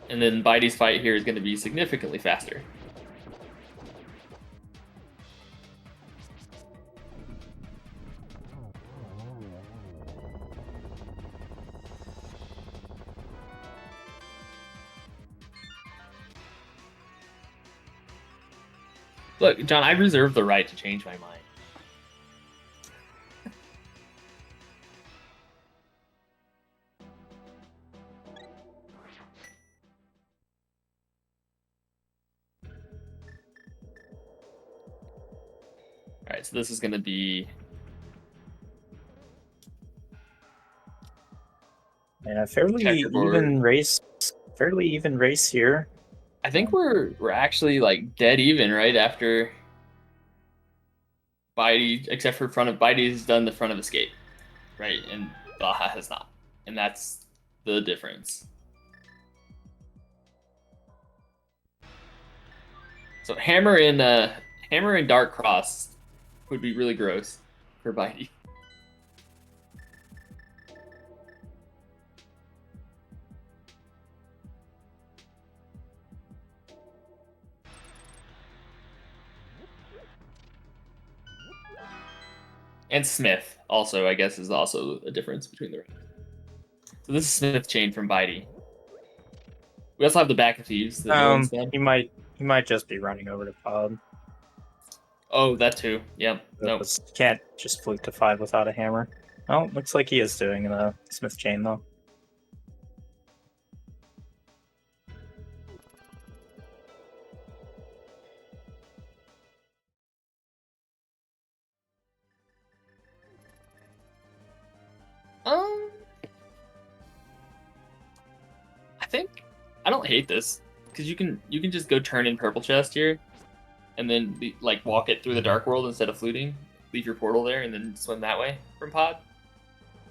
And then Bydey's fight here is going to be significantly faster. Look, John, I reserve the right to change my mind. All right, so this is going to be... And a fairly even race here. I think we're actually like dead even right after Bydey, except for front of Bydey, has done the front of escape, right? And Baja has not, and that's the difference. So hammer and Dark Cross would be really gross for Bydey. And Smith also, I guess, is also a difference between the rounds. So this is Smith chain from Bydey. We also have the Back of Thieves. He might just be running over to pod. Oh, that too. Yep. No. Nope. Can't just fluke to 5 without a hammer. Oh, looks like he is doing the Smith chain though. I think I don't hate this because you can just go turn in purple chest here, and then like walk it through the dark world instead of fluting. Leave your portal there and then swim that way from pod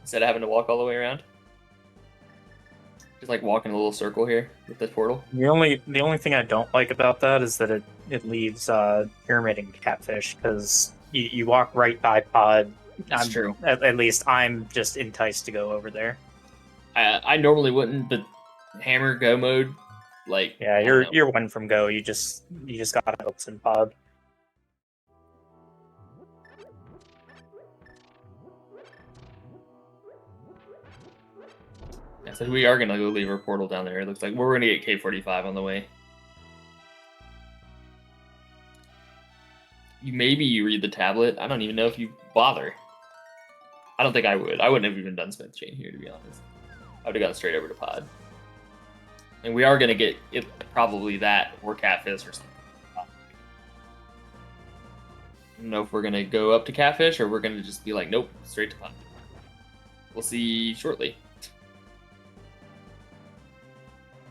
instead of having to walk all the way around. Just like walk in a little circle here with this portal. The only thing I don't like about that is that it leaves pyramid and catfish because you walk right by pod. That's true. At least I'm just enticed to go over there. I normally wouldn't, but hammer go mode, like yeah, you're one from go. You just got hooks in pod. Yeah, so we are gonna go leave our portal down there. It looks like we're gonna get K45 on the way. Maybe you read the tablet. I don't even know if you bother. I don't think I would. I wouldn't have even done Smith chain here, to be honest. I would have gone straight over to pod. And we are going to get it, probably that or catfish or something. I don't know if we're going to go up to catfish or we're going to just be like, nope, straight to pod. We'll see shortly.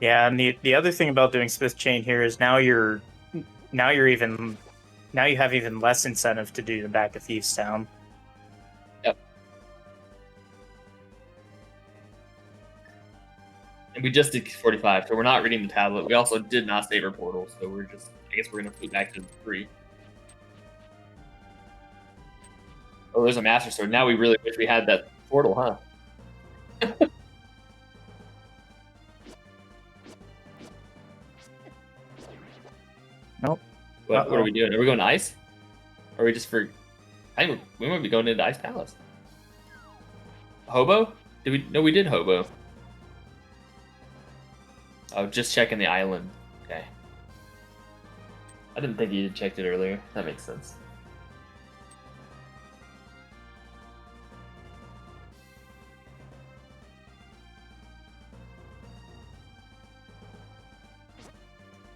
Yeah, and the other thing about doing Smith chain here is now you have even less incentive to do the Back of Thieves Town. Yep. And we just did 45, so we're not reading the tablet. We also did not save our portal, so I guess we're gonna fleet back to 3. Oh, there's a Master Sword. Now we really wish we had that portal, huh? Nope. What are we doing? Are we going to ice? Or are we just for... I think we might be going into Ice Palace. Hobo? No, we did Hobo. Oh, just checking the island. Okay. I didn't think you checked it earlier. That makes sense.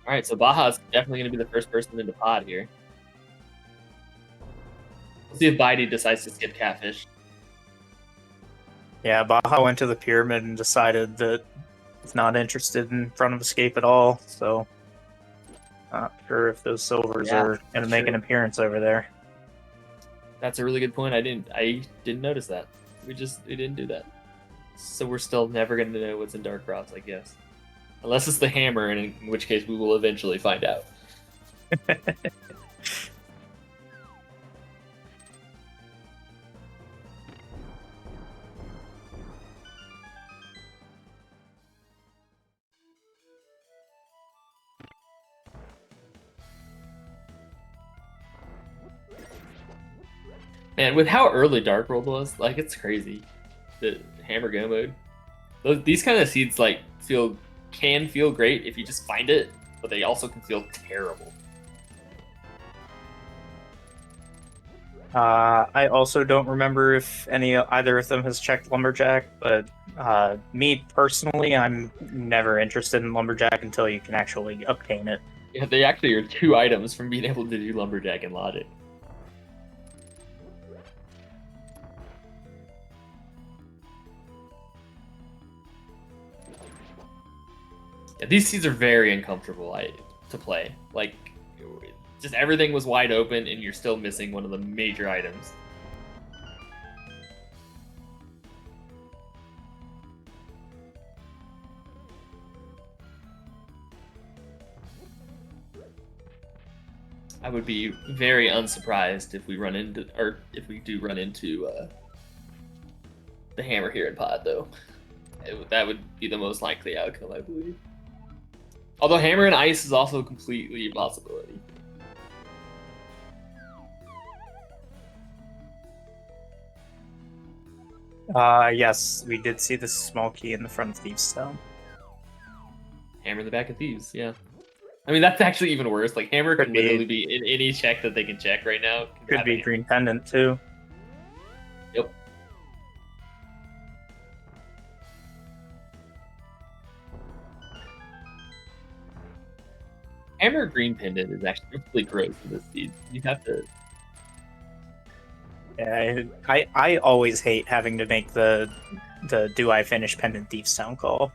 Alright, so Baja's definitely going to be the first person into pod here. We'll see if Bydey decides to skip catfish. Yeah, Baja went to the pyramid and decided that he's not interested in front of escape at all, so not sure if those silvers are going to make an appearance over there. That's a really good point. I didn't notice that. We didn't do that. So we're still never going to know what's in Dark Cross, I guess. Unless it's the hammer, in which case we will eventually find out. Man, with how early Dark World was, like, it's crazy. The hammer go mode. These kind of seeds, like, can feel great if you just find it, but they also can feel terrible. I also don't remember if either of them has checked Lumberjack, but me personally, I'm never interested in Lumberjack until you can actually obtain it. Yeah, they actually are 2 items from being able to do Lumberjack and Logic. Yeah, these seeds are very uncomfortable to play. Like, just everything was wide open, and you're still missing one of the major items. I would be very unsurprised if we run into, or if we do run into the hammer here in pod, though. That would be the most likely outcome, I believe. Although hammer and ice is also completely a possibility. Yes, we did see the small key in the front of Thieves' Stone. Hammer in the back of thieves, yeah. I mean, that's actually even worse. Like, hammer Could can be. literally be in any check that they can check right now. Could be green pendant too. Yep. Hammer green pendant is actually really gross in this seed. You have to. Yeah, I always hate having to make the do I finish pendant Thieves' Stone call.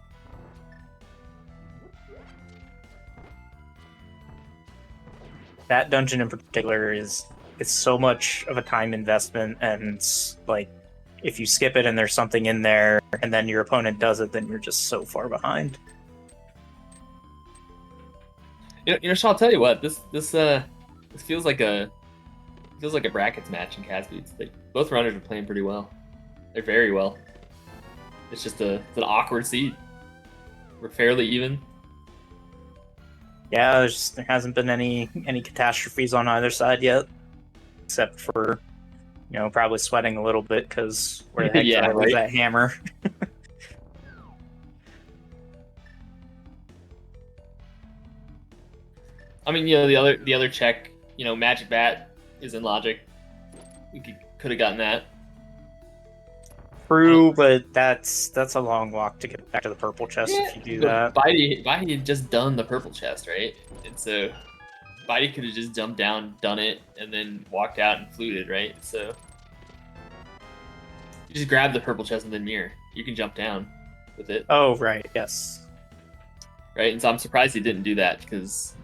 That dungeon in particular is it's so much of a time investment, and like if you skip it and there's something in there and then your opponent does it, then you're just so far behind. So I'll tell you what. This feels like a brackets match in Casbeats. Like, both runners are playing pretty well. They're very well. It's just it's an awkward seed. We're fairly even. Yeah, there hasn't been any catastrophes on either side yet, except for probably sweating a little bit because where the heck Yeah, did I lose right? that hammer? I mean, the other check, Magic Bat is in Logic. We could have gotten that. True, but that's a long walk to get back to the purple chest if you do that. Bydey had just done the purple chest, right? And so Bydey could have just jumped down, done it, and then walked out and fluted, right? So you just grab the purple chest and then mirror. You can jump down with it. Oh, right, yes. Right? And so I'm surprised he didn't do that, because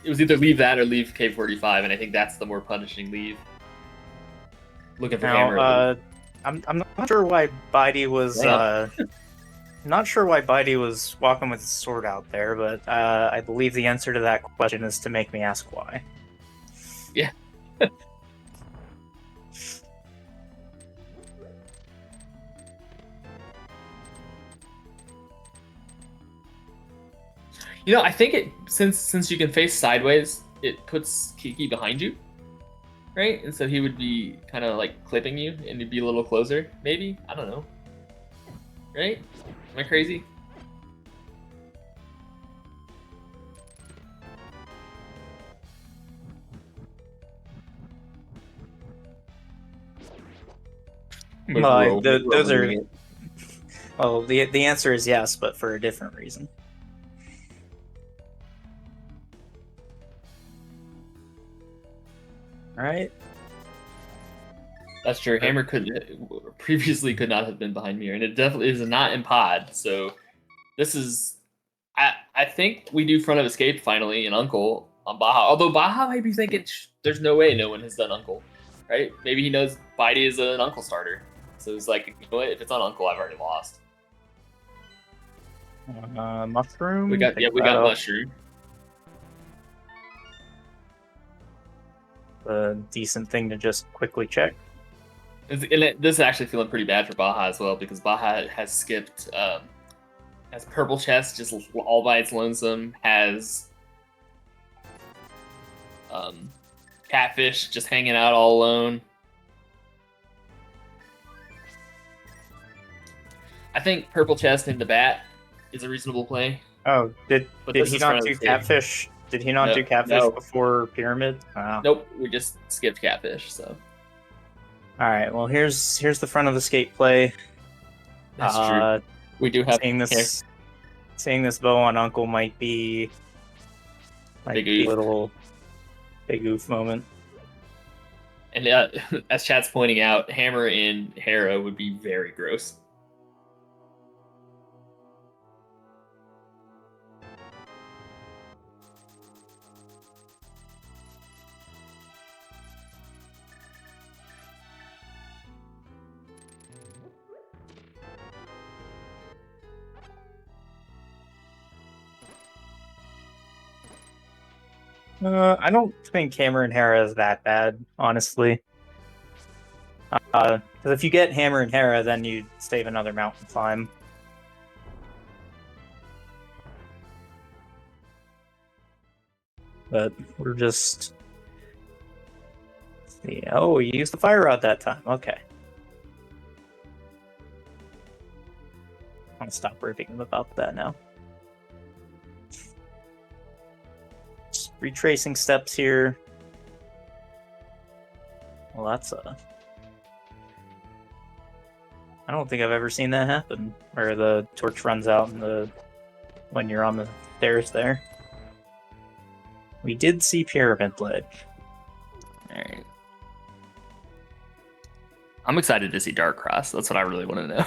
it was either leave that or leave K45, and I think that's the more punishing leave. Looking for hammer. I'm not sure why Bydey was not sure why Bydey was walking with his sword out there, but I believe the answer to that question is to make me ask why. Yeah. I think since you can face sideways, it puts Kiki behind you, right? And so he would be kind of like clipping you, and you'd be a little closer, maybe? I don't know. Right? Am I crazy? Well, those are. Well, the answer is yes, but for a different reason. All right. That's true. Hammer previously could not have been behind me, and it definitely is not in pod. So this is, I think we do front of escape finally in Uncle on Baja. Although Baja might be thinking there's no way no one has done Uncle, right? Maybe he knows Bydey is an Uncle starter, so it's like, you know what? If it's on Uncle, I've already lost. Mushroom. We got mushroom. A decent thing to just quickly check. And this is actually feeling pretty bad for Baja as well, because Baja has skipped, has purple chest just all by its lonesome, has catfish just hanging out all alone. I think purple chest in the bat is a reasonable play. Oh, did he not do catfish? Did he not do catfish before pyramid? Nope, we just skipped catfish. So. All right. Well, here's the front of the skate play. That's true. We do have seeing this bow on Uncle might be like a little big oof moment. And as chat's pointing out, hammer in Hera would be very gross. I don't think Hammer and Hera is that bad, honestly. Because if you get Hammer and Hera, then you save another mountain climb. But we're just... See. Oh, you used the fire rod that time. Okay. I'm gonna stop ripping him about that now. Just retracing steps here. Well, that's I don't think I've ever seen that happen, where the torch runs out when you're on the stairs there. We did see Pyramid Ledge. Alright. I'm excited to see Dark Cross. That's what I really want to know.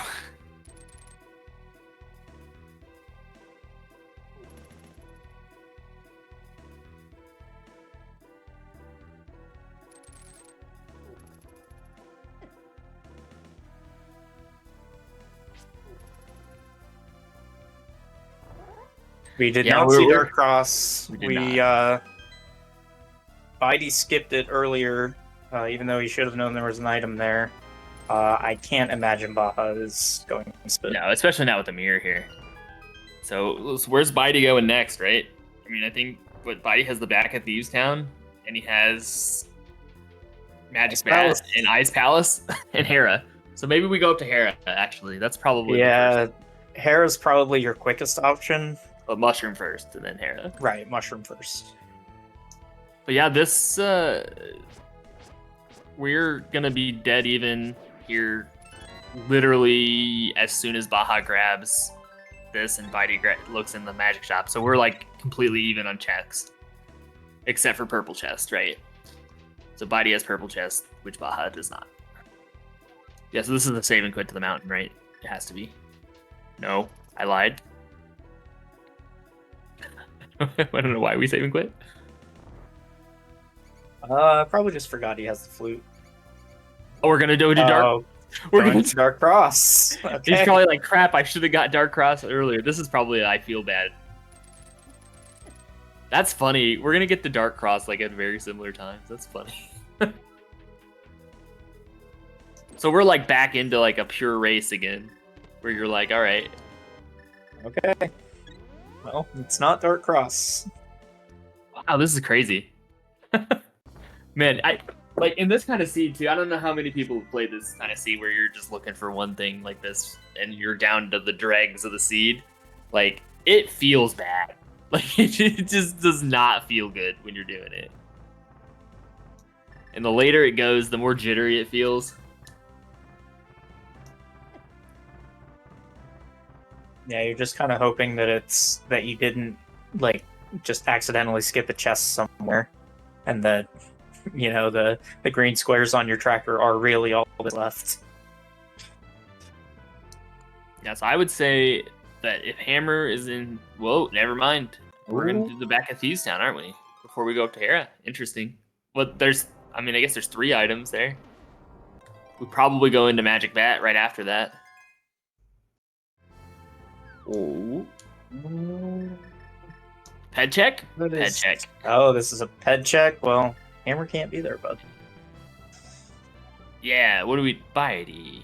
We did Yeah, not we're- see we're- Dark Cross. We did We Bydey skipped it earlier, even though he should have known there was an item there. I can't imagine Baja is going to spit. No, especially not with the mirror here. So where's Bydey going next, right? I mean, I think Bydey has the back at Thieves Town, and he has Magic Ice Bat Palace. and Ice Palace and Hera. So maybe we go up to Hera. Actually, that's probably the Yeah, first. Hera's probably your quickest option. But Mushroom first, and then Hera. Right, Mushroom first. But yeah, this we're gonna be dead even here, literally as soon as Baja grabs this and Bydey looks in the magic shop. So we're like completely even on checks, except for purple chest, right? So Bydey has purple chest, which Baja does not. Yeah, so this is the save and quit to the mountain, right? It has to be. No, I lied. I don't know why we save and quit. Probably just forgot he has the flute. Oh, we're gonna do dark. Oh, We're going gonna. to Dark Cross. Okay. He's probably like, crap, I should have got Dark Cross earlier. This is probably I feel bad. That's funny. We're gonna get the Dark Cross like at very similar times. That's funny. So we're like back into like a pure race again, where you're like, all right. Okay. Well, it's not Dark Cross. Wow, this is crazy. Man, I like in this kind of seed too. I don't know how many people have played this kind of seed where you're just looking for one thing like this and you're down to the dregs of the seed. Like, it feels bad. Like, it just does not feel good when you're doing it. And the later it goes, the more jittery it feels. Yeah, you're just kind of hoping that you didn't like just accidentally skip a chest somewhere, and that the green squares on your tracker are really all that's left. Yeah, so I would say that if Hammer is in, whoa, never mind. We're gonna do the back of Thieves Town, aren't we? Before we go up to Hera. Interesting. Well, I guess there's 3 items there. We probably go into Magic Bat right after that. Oh. Ped check? Ped check. Oh, this is a ped check. Well, Hammer can't be there, bud. Yeah, what do we... Bydey.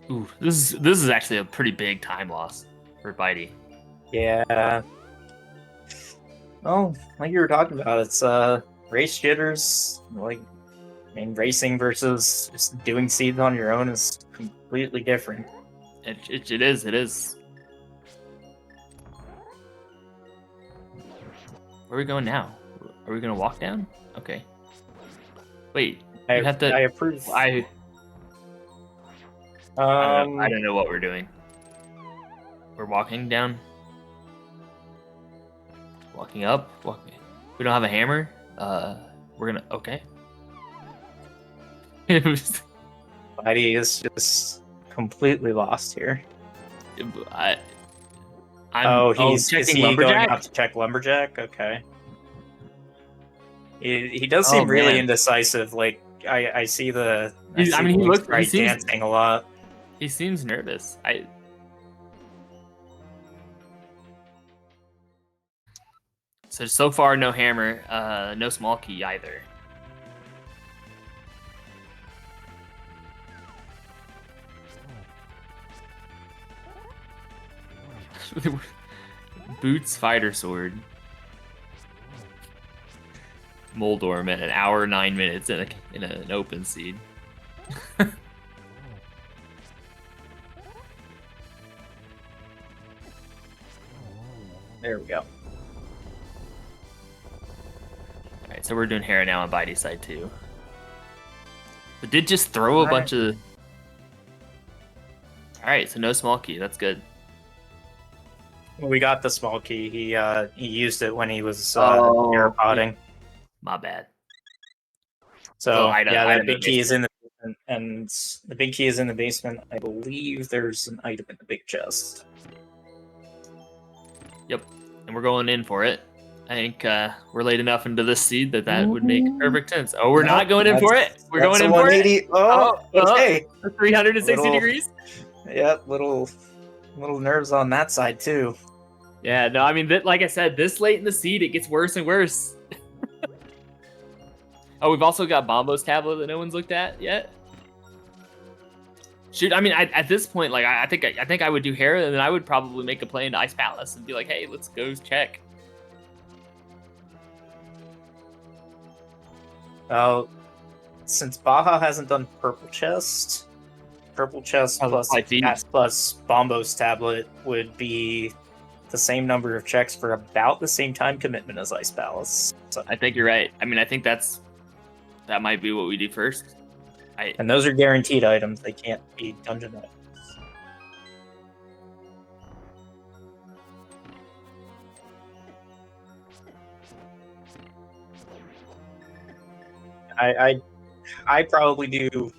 Ooh, this is actually a pretty big time loss for Bydey. Yeah. Well, like you were talking about, it's race jitters. Like, racing versus just doing seeds on your own is completely different. It is. Where are we going now? Are we gonna walk down? Okay. Wait, I you have to. I approve. I don't know what we're doing. We're walking down. Walking up. We don't have a hammer. We're gonna. Okay. Bydey is just completely lost here. Is checking he lumberjack. going out to check lumberjack? Okay. He does Oh, seem really man. indecisive. Like I see the. He looks. He right seems. dancing a lot. He seems nervous. So far, no hammer, no small key either. Boots fighter sword. Moldorm at 1 hour 9 minutes in an open seed. There we go. Alright, so we're doing Hera now on Bydey's side too. But did just throw a bunch of... Alright, so no small key, that's good. Well, we got the small key. He used it when he was air-podding. My bad. So I the big key is in the basement, and the big key is in the basement. I believe there's an item in the big chest. Yep, and we're going in for it. I think we're late enough into this seed that would make perfect sense. Oh, we're not going in for it. We're going in for it. Oh, okay. 360 degrees. Yep, little nerves on that side too. Yeah, no, I mean, like I said, this late in the seed, it gets worse and worse. Oh, we've also got Bombo's tablet that no one's looked at yet. Shoot, I mean, at this point, like, I think I would do Hera, and then I would probably make a play into Ice Palace and be like, hey, let's go check. Oh, since Baja hasn't done Purple Chest plus Bombo's tablet would be the same number of checks for about the same time commitment as Ice Palace. So. I think you're right. I mean, I think that might be what we do first. And those are guaranteed items. They can't be dungeon items. I probably do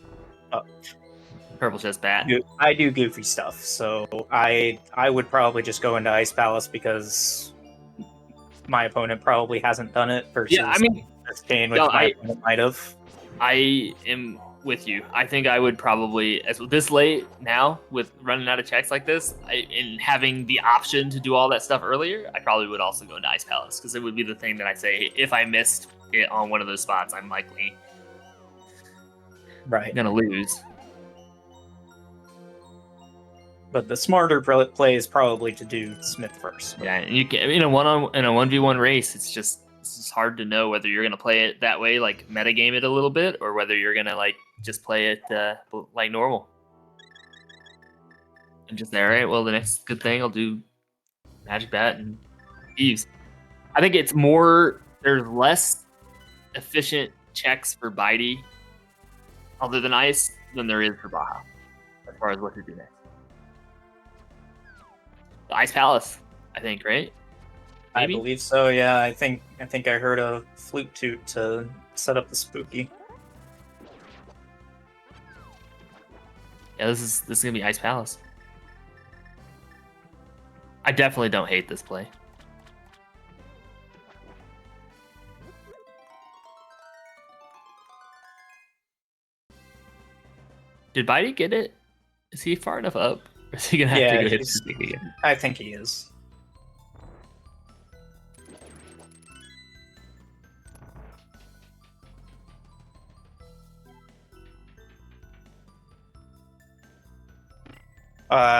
Purple Chest bat. I do goofy stuff, so I would probably just go into Ice Palace because my opponent probably hasn't done it versus this game, which my opponent might have. I am with you. I think I would probably, as this late now with running out of checks like this, and having the option to do all that stuff earlier, I probably would also go into Ice Palace because it would be the thing that I say if I missed it on one of those spots, I'm likely gonna lose. But the smarter play is probably to do Smith first. Yeah, and you can in a 1v1 race, it's just hard to know whether you're gonna play it that way, like metagame it a little bit, or whether you're gonna like just play it like normal. And just all right, well, the next good thing I'll do Magic Bat and Thieves. I think it's more, there's less efficient checks for Bydey other than Ice than there is for Baja as far as what to do next. The Ice Palace, I think, right? Maybe? I believe so. Yeah, I think I heard a flute toot to set up the spooky. Yeah, this is gonna be Ice Palace. I definitely don't hate this play. Did Bydey get it? Is he far enough up? Or is he gonna have to go hit the spooky again? I think he is.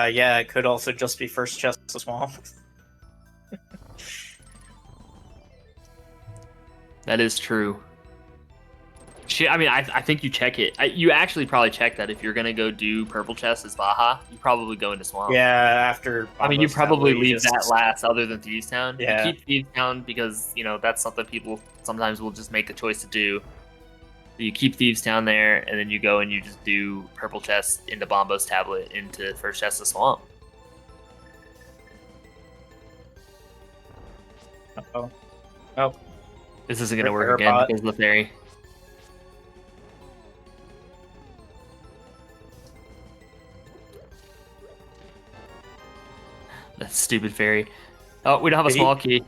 Yeah, it could also just be first chest to small. That is true. I mean, I think you check it. You actually probably check that if you're gonna go do Purple Chest as Baja, you probably go into Swamp. Yeah, after. I mean, you probably leave that last, other than Thieves Town. Yeah. You keep Thieves Town because that's something people sometimes will just make a choice to do. You keep Thieves Town there, and then you go and you just do Purple Chest into Bombo's tablet into first chest of Swamp. Oh. This isn't gonna work again because of the fairy. That stupid fairy. Oh, we don't have a small key.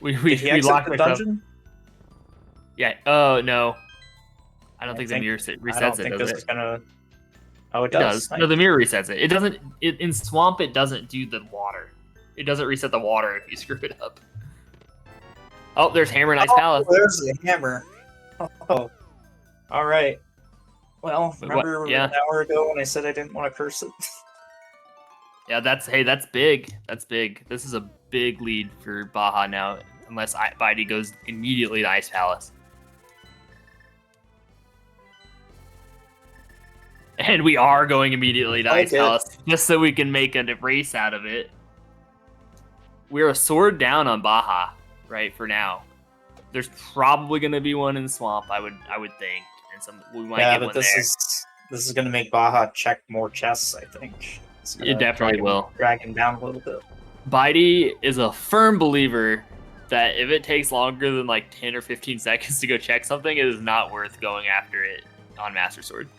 We locked the dungeon. Yeah. Oh no. I don't think the think- mirror resets I don't it. think Does this is it? gonna. Oh, it It does. does. No, the mirror resets it. It doesn't. In swamp, it doesn't do the water. It doesn't reset the water if you screw it up. Oh, there's Hammer and Ice Palace. There's the hammer. Oh, all right. Well, Wait, what? remember Yeah. an hour ago when I said I didn't want to curse it? Yeah, that's big. That's big. This is a big lead for Baja now, unless Bydey goes immediately to Ice Palace. And we are going immediately to Ice Okay. Palace, just so we can make a race out of it. We're a sword down on Baja, right, for now. There's probably going to be one in the swamp, I would think. And we might Yeah, get but one this there. is gonna make Baja check more chests. I think it's gonna It definitely will. drag him down a little bit. Bydey is a firm believer that if it takes longer than like 10 or 15 seconds to go check something, it is not worth going after it on Master Sword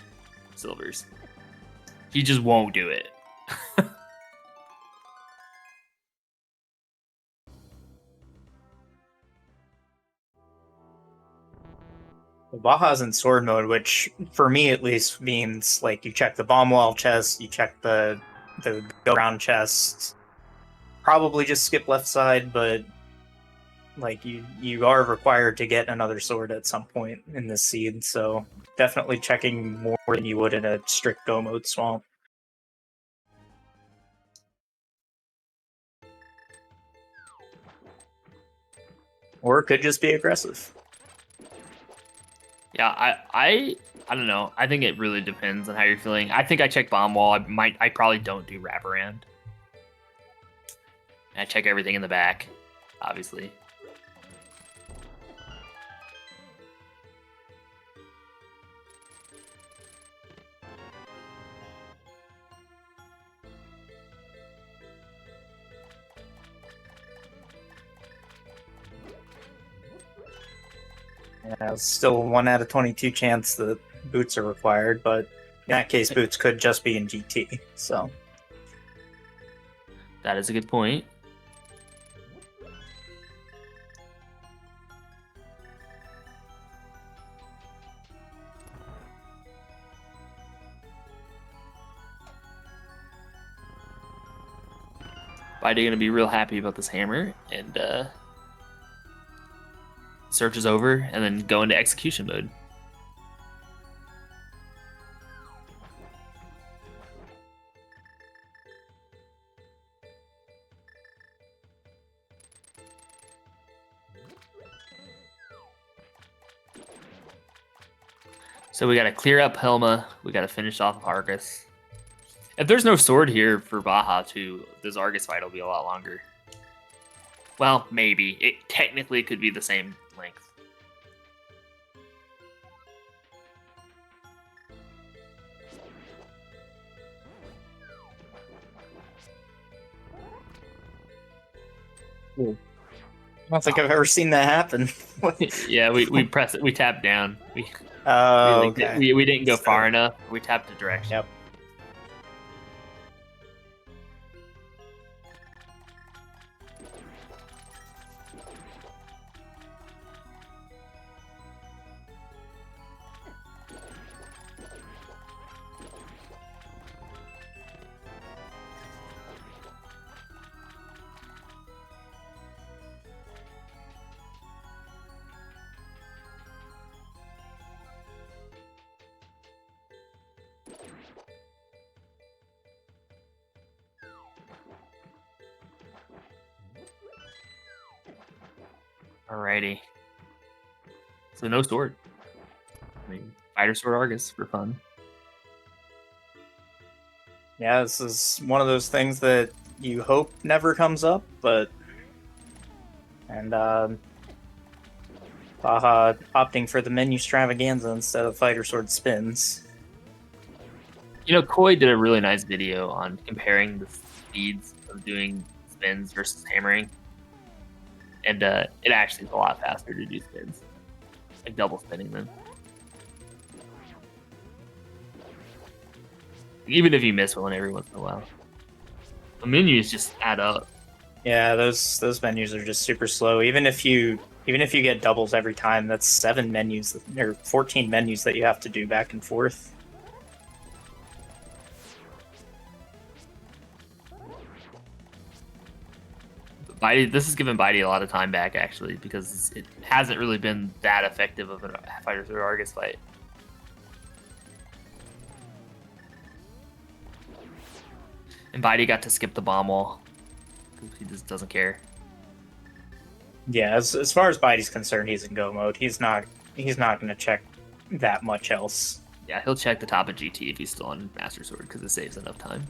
Silvers. He just won't do it. Baja's in sword mode, which for me at least means like you check the bomb wall chest, you check the go around chest. Probably just skip left side, but like you are required to get another sword at some point in this seed, so definitely checking more than you would in a strict go mode swamp. Or it could just be aggressive. Yeah, I don't know. I think it really depends on how you're feeling. I think I check bomb wall. I probably don't do wraparound. I check everything in the back, obviously. Yeah, it's still 1 out of 22 chance that boots are required, but in that case, boots could just be in GT. So That is a good point. Bydey gonna be real happy about this hammer, and search is over, and then go into execution mode. So we got to clear up Helma. We got to finish off Argus. If there's no sword here for Baja too, this Argus fight will be a lot longer. Well, maybe. It technically could be the same length. I don't think I've ever seen that happen. Yeah, we press it. We tap down. Oh, okay. We didn't go far enough. We tapped the direction. Yep. Alrighty. So no sword. I mean, fighter sword Argus for fun. Yeah, this is one of those things that you hope never comes up, but Baja opting for the menu extravaganza instead of fighter sword spins. You know, Koi did a really nice video on comparing the speeds of doing spins versus hammering. And it actually is a lot faster to do spins. Like double spinning them. Even if you miss one every once in a while. The menus just add up. Yeah, those menus are just super slow. Even if you Even if you get doubles every time, that's 7 menus or 14 menus that you have to do back and forth. Bydey, this has given Bydey a lot of time back, actually, because it hasn't really been that effective of a fighter through Argus fight. And Bydey got to skip the bomb wall. He just doesn't care. Yeah, as far as Bydey's concerned, he's in go mode. He's not going to check that much else. Yeah, he'll check the top of GT if he's still on Master Sword, because it saves enough time.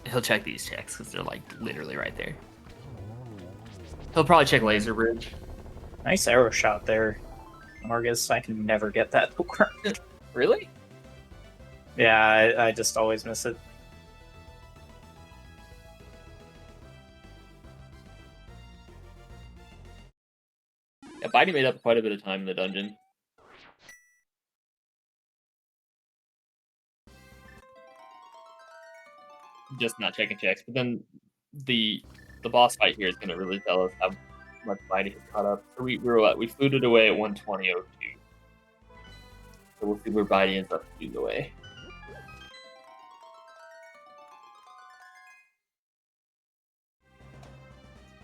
He'll check these checks, because they're, like, literally right there. He'll probably check Laser Bridge. Nice arrow shot there, Argus. I can never get that. Really? Yeah, I just always miss it. Yeah, Bydey made up quite a bit of time in the dungeon. Just not checking checks, but then the boss fight here is going to really tell us how much Bydey has caught up. So we fluted away at 120.02. So we'll see where Bydey ends up fluting away.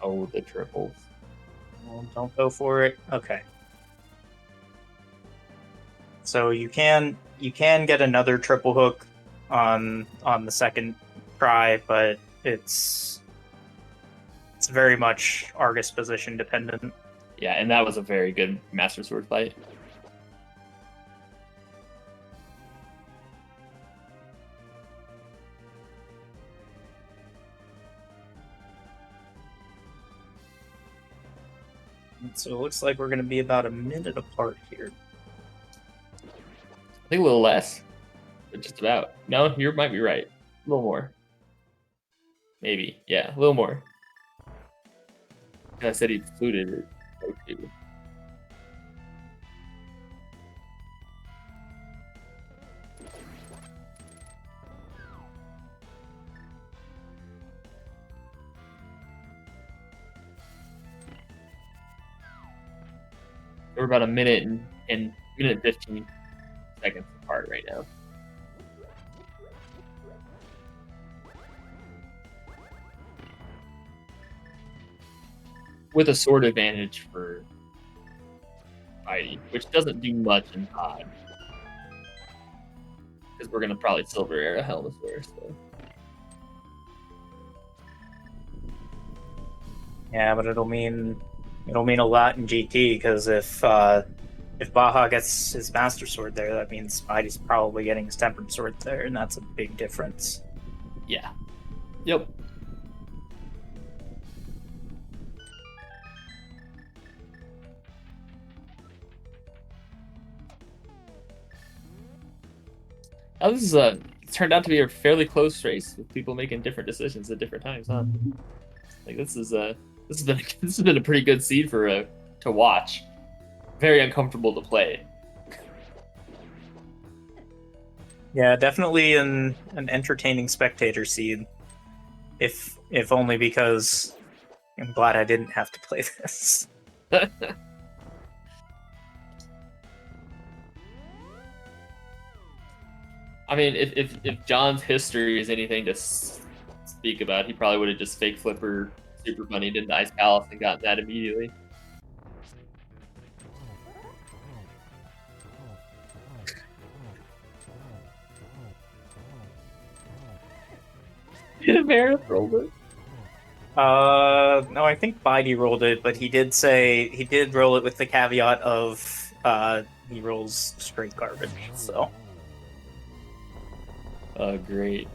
Oh, the triples. Well, don't go for it. Okay. So you can get another triple hook on the second try, but it's very much Argus position dependent. Yeah, and that was a very good Master Sword fight. So it looks like we're going to be about a minute apart here. I think a little less, but just about. No, you might be right. A little more. Maybe. Yeah, a little more. I said he fluted it. Okay. We're about a minute and minute 15 seconds apart right now. With a sword advantage for Bydey, which doesn't do much in pod. Because we're gonna probably silver arrow Helmsware, so. Yeah, but it'll mean a lot in GT, because if Baja gets his Master Sword there, that means Bydey's probably getting his Tempered Sword there, and that's a big difference. Yeah. Yep. Now this is turned out to be a fairly close race with people making different decisions at different times, huh? Like this has been a pretty good seed for to watch. Very uncomfortable to play. Yeah, definitely an entertaining spectator seed. If only because I'm glad I didn't have to play this. I mean, if John's history is anything to speak about, he probably would have just fake flipper Super Bunnied into Ice Palace and gotten that immediately. Did Amarith roll it? No, I think Bydey rolled it, but he did roll it with the caveat of he rolls straight garbage. So. Oh, great.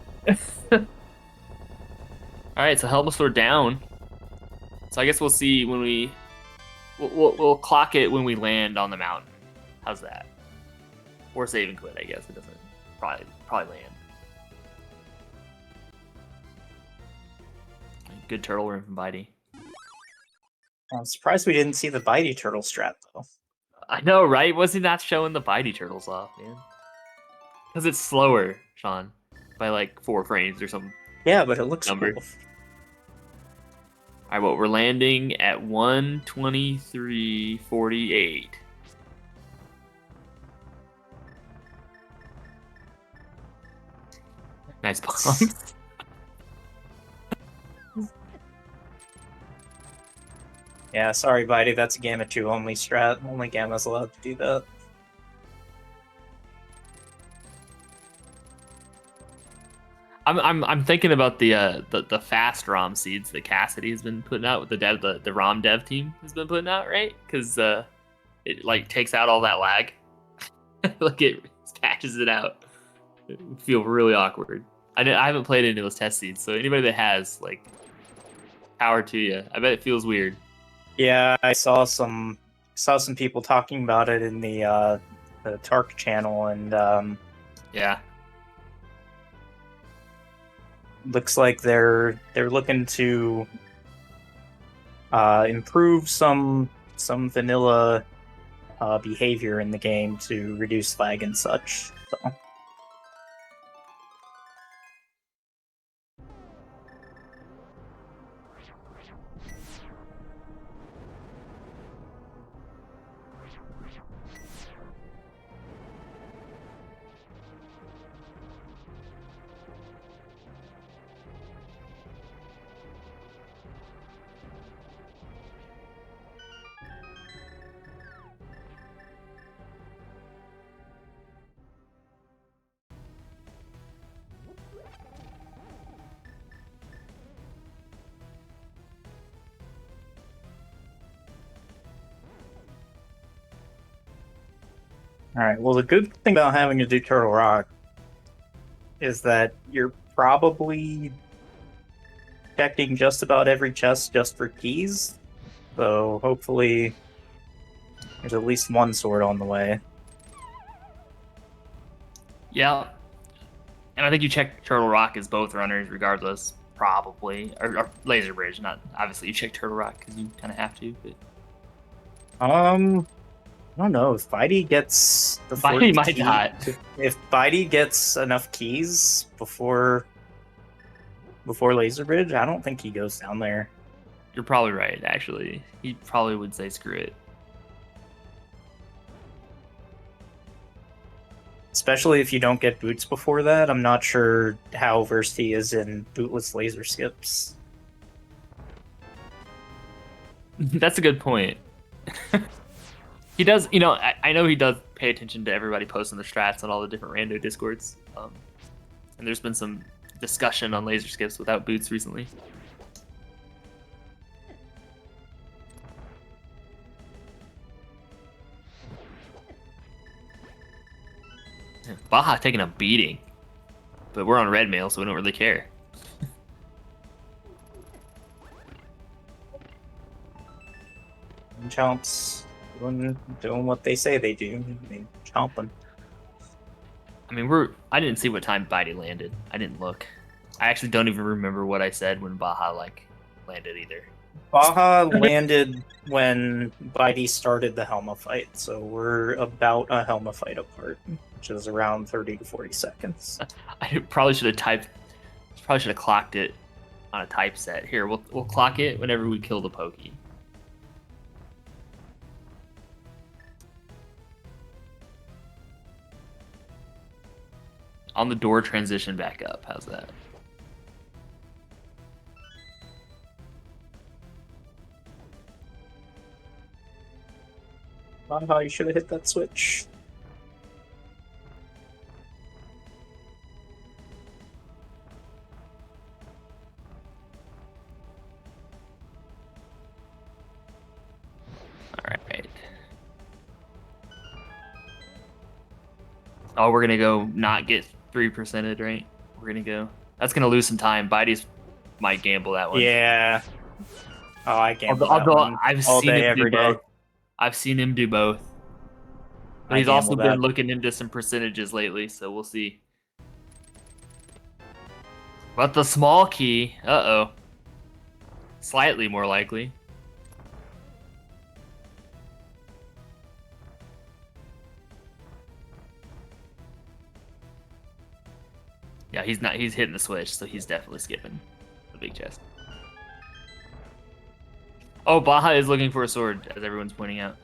All right, so Helmsword down. So I guess we'll see when we'll clock it when we land on the mountain. How's that? Or save and quit, I guess. It doesn't probably land. Good turtle room from Bydey. I'm surprised we didn't see the Bydey turtle strat though. I know, right? Was he not showing the Bydey turtles off, man? Because it's slower, Sean, by like 4 frames or something. Yeah, but it looks Number. cool. right, well, we're landing at 123.48. Nice bombs. Yeah, sorry, Bydey, that's a Gamma 2 only strat. Only Gamma's allowed to do that. I'm thinking about the fast ROM seeds that Cassidy has been putting out with the ROM dev team has been putting out, right? Because it like takes out all that lag, like it patches it out. It would feel really awkward. I haven't played any of those test seeds, so anybody that has, like, power to you. I bet it feels weird. Yeah, I saw some people talking about it in the Tark channel, and Yeah. looks like they're looking to improve some vanilla behavior in the game to reduce lag and such. So. Alright, well, the good thing about having to do Turtle Rock is that you're probably checking just about every chest just for keys, so hopefully there's at least one sword on the way. Yeah. And I think you check Turtle Rock as both runners, regardless, probably. Or Laser Bridge, not obviously you check Turtle Rock because you kind of have to. But I don't know if Bydey gets the fourth Bydey might key. not. If Bydey gets enough keys before Laser Bridge, I don't think he goes down there. You're probably right, actually. He probably would say screw it. Especially if you don't get boots before that. I'm not sure how versed he is in bootless laser skips. That's a good point. He does, I know he does pay attention to everybody posting the strats on all the different rando discords. And there's been some discussion on laser skips without boots recently. Baja taking a beating, but we're on red mail, so we don't really care. Chomps doing what they say they do. They chomping. I mean, I didn't see what time Bydey landed. I didn't look. I actually don't even remember what I said when Baja landed either. Baja landed when Bydey started the Helma fight, so we're about a Helma fight apart, which is around 30 to 40 seconds. I probably should have clocked it on a typeset. Here, we'll clock it whenever we kill the Pokey. On the door, transition back up. How's that? Baja, you should have hit that switch. Alright. Oh, we're gonna go not get 3%ed, right? We're gonna go. That's gonna lose some time. Bydey's might gamble that one. Yeah. Oh, I gambled Although that one I've all seen day, him do every day. both. I've seen him do both. But I he's also gambled been that. looking into some percentages lately, so we'll see. But the small key, uh-oh. Slightly more likely. Yeah, he's hitting the switch, so he's definitely skipping the big chest. Oh, Baja is looking for a sword, as everyone's pointing out.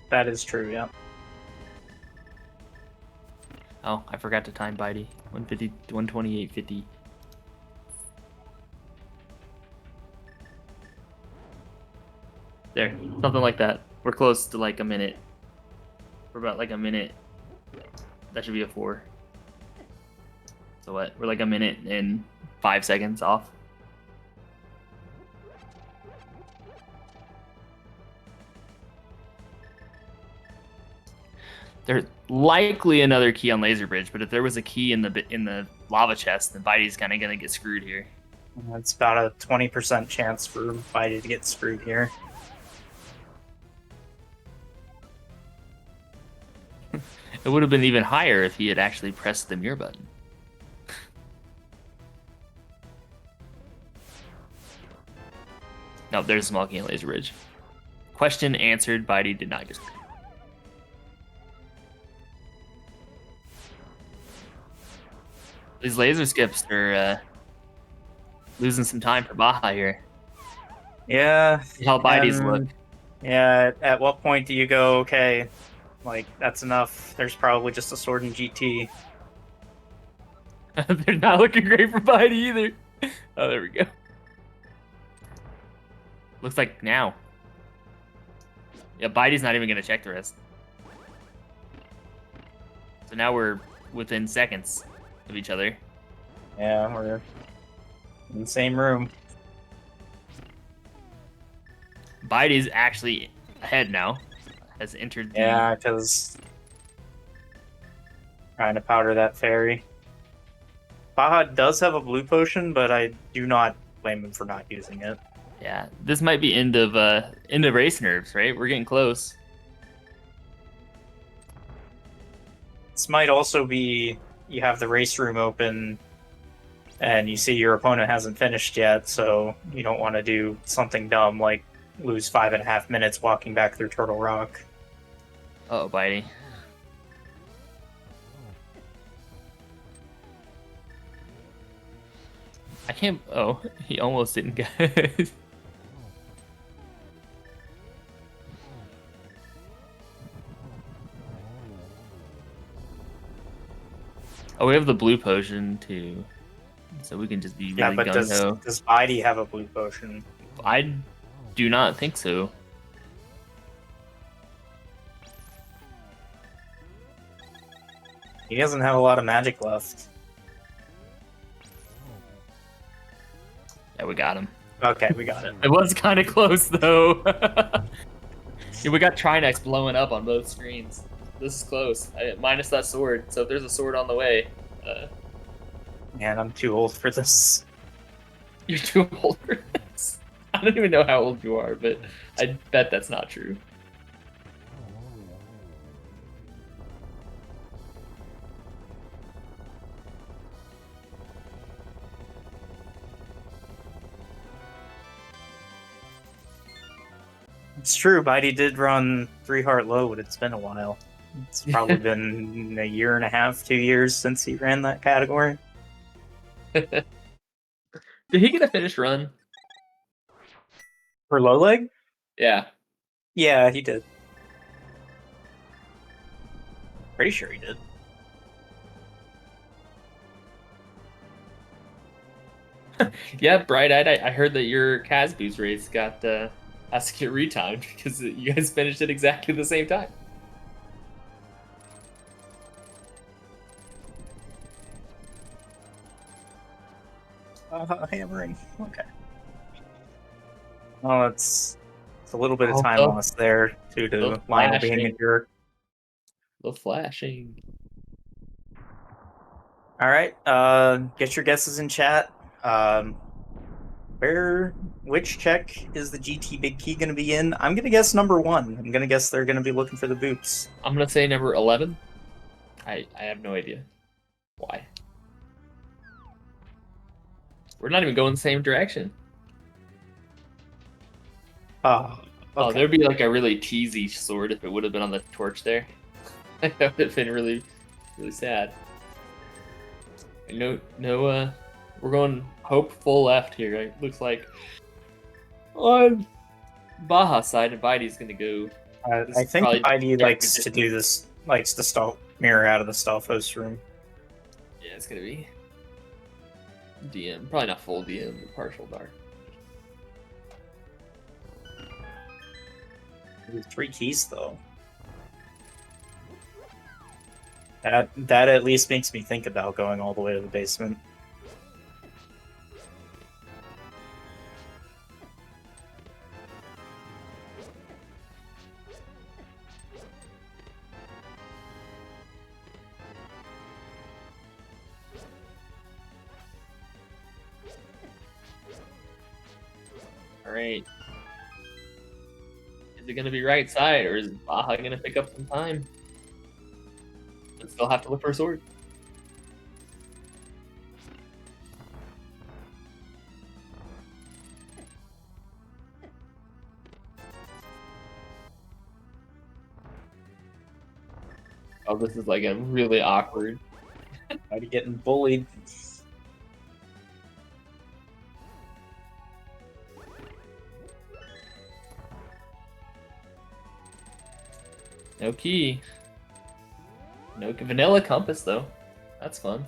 That is true, yeah. Oh, I forgot to time Bydey. 150, 128.50. There, something like that. We're close to like a minute. We're about like a minute. That should be a 4. So what? We're like a minute and 5 seconds off. There's likely another key on Laser Bridge, but if there was a key in the lava chest, then Bydey's kind of gonna get screwed here. It's about a 20% chance for Bydey to get screwed here. It would have been even higher if he had actually pressed the mirror button. No, there's a small key on Laser Bridge. Question answered. Bydey did not get screwed. These laser skips are losing some time for Baja here. Yeah. See how Bydey's look. Yeah, at what point do you go, okay, like, that's enough. There's probably just a sword in GT. They're not looking great for Bydey either. Oh, there we go. Looks like now. Yeah, Bydey's not even going to check the rest. So now we're within seconds of each other. Yeah, we're in the same room. Bydey's actually ahead now. Has entered the... Yeah, because trying to powder that fairy. Baja does have a blue potion, but I do not blame him for not using it. Yeah, this might be end of race nerves, right? We're getting close. This might also be you have the race room open and you see your opponent hasn't finished yet, so you don't want to do something dumb like lose 5.5 minutes walking back through Turtle Rock. Uh-oh, Bydey. I can't... Oh, he almost didn't get it. Oh, we have the blue potion too, so we can just be really Yeah, but gung-ho. does Bydey have a blue potion? I do not think so. He doesn't have a lot of magic left. Yeah, we got him. Okay, we got it. It was kind of close though. Yeah, we got Trinex blowing up on both screens. This is close. Minus that sword. So if there's a sword on the way, Man, I'm too old for this. you're too old for this. I don't even know how old you are, but I bet that's not true. It's true, Bydey did run 3 heart low, but it's been a while. It's probably been a year and a half, 2 years since he ran that category. Did he get a finished run? For low leg? Yeah. Yeah, he did. Pretty sure he did. Yeah, Bright-Eyed, I heard that your Casboo's race has to get retimed because you guys finished at exactly the same time. Hammering. Okay. Well, it's a little bit of time Oh, lost there due to the Lionel being flashing. a jerk. The flashing. All right, get your guesses in chat. Which check is the GT Big Key going to be in? I'm going to guess number 1. I'm going to guess they're going to be looking for the boots. I'm gonna say number 11. I have no idea why. We're not even going the same direction. Oh, Oh, okay. there'd be like a really teasy sword if it would have been on the torch there. That would have been really, really sad. No, we're going hope full left here. It looks like on Baja side, and Bydey's gonna go. This I is think probably Bydey dark likes to magician. do this, likes to stall mirror out of the stall host room. Yeah, it's gonna be DM. Probably not full DM, but partial dark. Ooh, 3 keys though. That at least makes me think about going all the way to the basement. All right. Is it gonna be right side, or is Baja gonna pick up some time? But still have to look for a sword. Oh, this is like a really awkward. Bydey getting bullied. No key. No vanilla compass though. That's fun.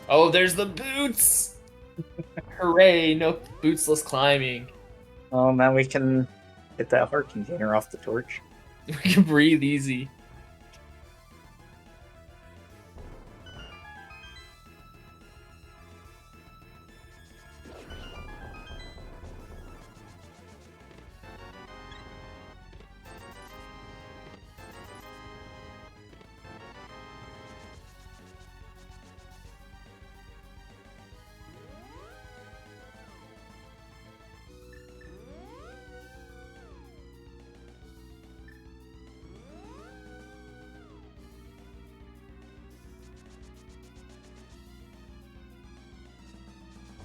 Oh, there's the boots! Hooray! No bootsless climbing. Oh, now we can get that heart container off the torch. We can breathe easy.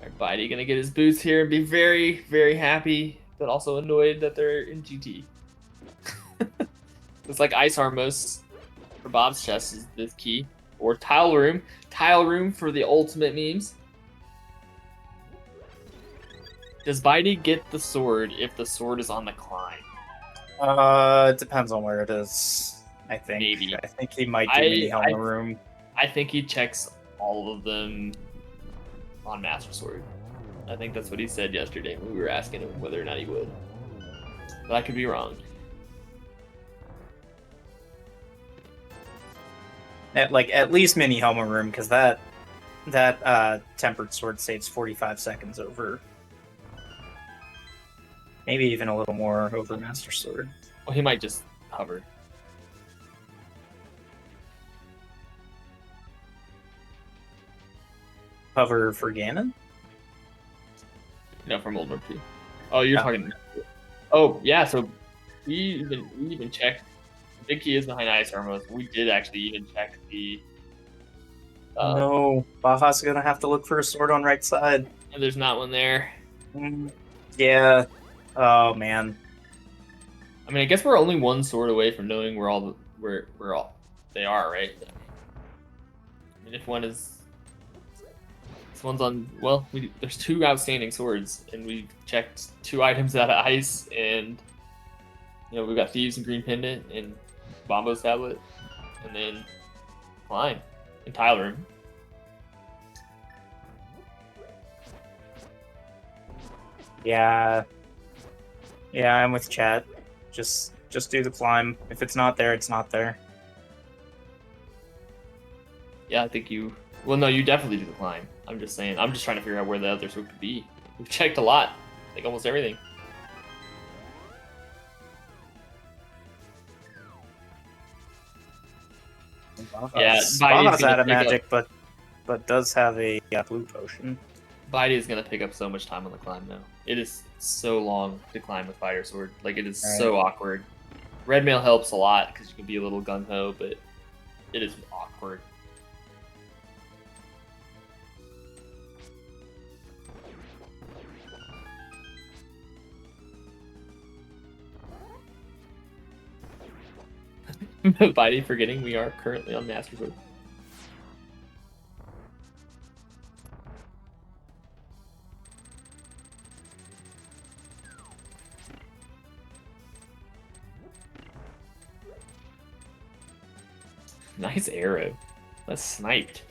Alright, Bydey gonna get his boots here and be very, very happy, but also annoyed that they're in GT. It's like Ice Armos for Bob's chest is this key. Or Tile Room. Tile Room for the ultimate memes. Does Bydey get the sword if the sword is on the climb? It depends on where it is. I think. Maybe. I think he might do mini helmet room. I think he checks all of them on Master Sword. I think that's what he said yesterday when we were asking him whether or not he would. But I could be wrong. At least mini helmet room, because that tempered sword saves 45 seconds over. Maybe even a little more over Master Sword. Well, he might just hover. Hover for Ganon? No, from Old North 2. Oh, you're Oh. talking. Oh, yeah, so we even checked. The big key is behind Ice Armos. We did actually even check the. No, Baja's gonna have to look for a sword on right side. And there's not one there. Yeah. Oh man. I mean, I guess we're only one sword away from knowing where they are, right? I mean, if one is. This one's on. Well, there's 2 outstanding swords, and we checked 2 items out of ice, and we've got Thieves and Green Pendant and Bombo's Tablet, and then Climb and Tile Room. Yeah. Yeah, I'm with chat. Just do the climb. If it's not there, it's not there. Yeah, I think you. Well, no, you definitely do the Climb. I'm just saying. I'm just trying to figure out where the other sword could be. We've checked a lot, like almost everything. Yeah, Baja's out of magic, but does have a blue potion. Bydey is gonna pick up so much time on the climb now. It is so long to climb with Fire Sword. Like, it is so awkward. Red Mail helps a lot because you can be a little gung ho, but it is awkward. Bydey forgetting we are currently on Master Sword. Nice arrow. That's sniped.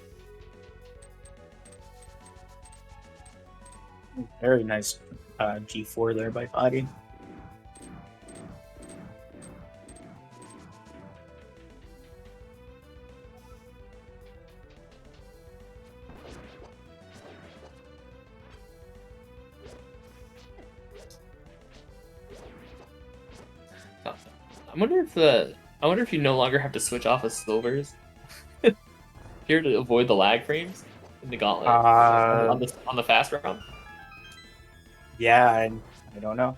Very nice G4 there by Bydey. I wonder if you no longer have to switch off of silvers here to avoid the lag frames in the gauntlet on the fast round. Yeah, I don't know.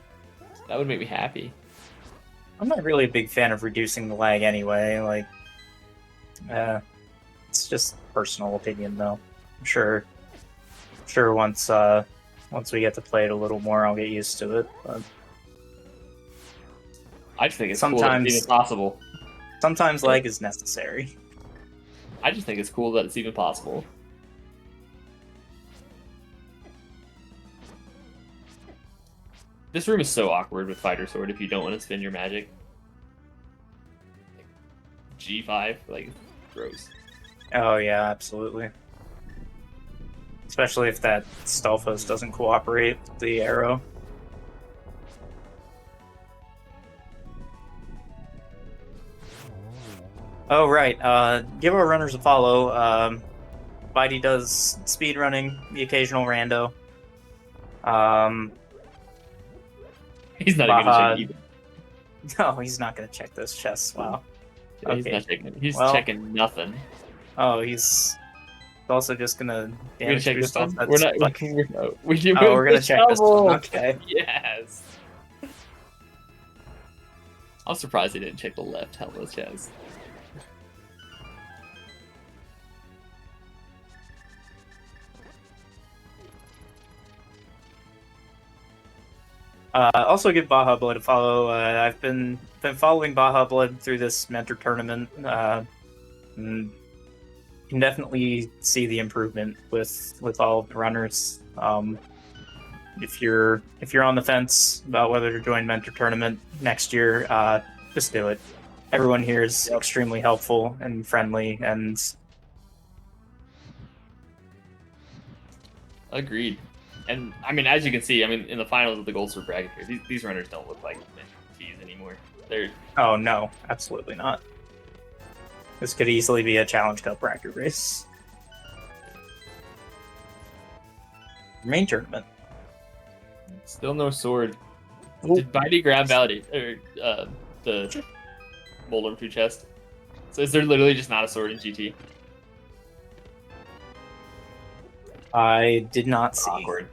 That would make me happy. I'm not really a big fan of reducing the lag anyway. Like, it's just personal opinion, though. I'm sure once we get to play it a little more, I'll get used to it. But I just think it's cool that it's even possible. Sometimes lag is necessary. I just think it's cool that it's even possible. This room is so awkward with Fighter Sword if you don't want to spin your magic. G5, like, gross. Oh yeah, absolutely. Especially if that Stalfos doesn't cooperate with the arrow. Oh right, give our runners a follow. Bydey does speedrunning, the occasional rando. He's not even gonna check either. No, he's not gonna check those chests. Wow. Yeah, he's not checking. He's checking nothing. Oh, he's also just gonna damage check through this stuff. one? That's We're not. we're gonna check this one. Okay. Yes. I'm surprised he didn't check the left helpless chest. Also give BajaBlood a follow. I've been following BajaBlood through this mentor tournament. And can definitely see the improvement with all of the runners. If you're on the fence about whether to join mentor tournament next year, just do it. Everyone here is extremely helpful and friendly, and agreed. And I mean, as you can see, I mean, in the finals of the Gold Sword bracket here, these runners don't look like T's anymore. They're oh no, absolutely not. This could easily be a Challenge Cup bracket race. Main tournament. Still no sword. Did Bydey grab Validate or the Boulder 2 chest? So is there literally just not a sword in GT? I did not see. Awkward.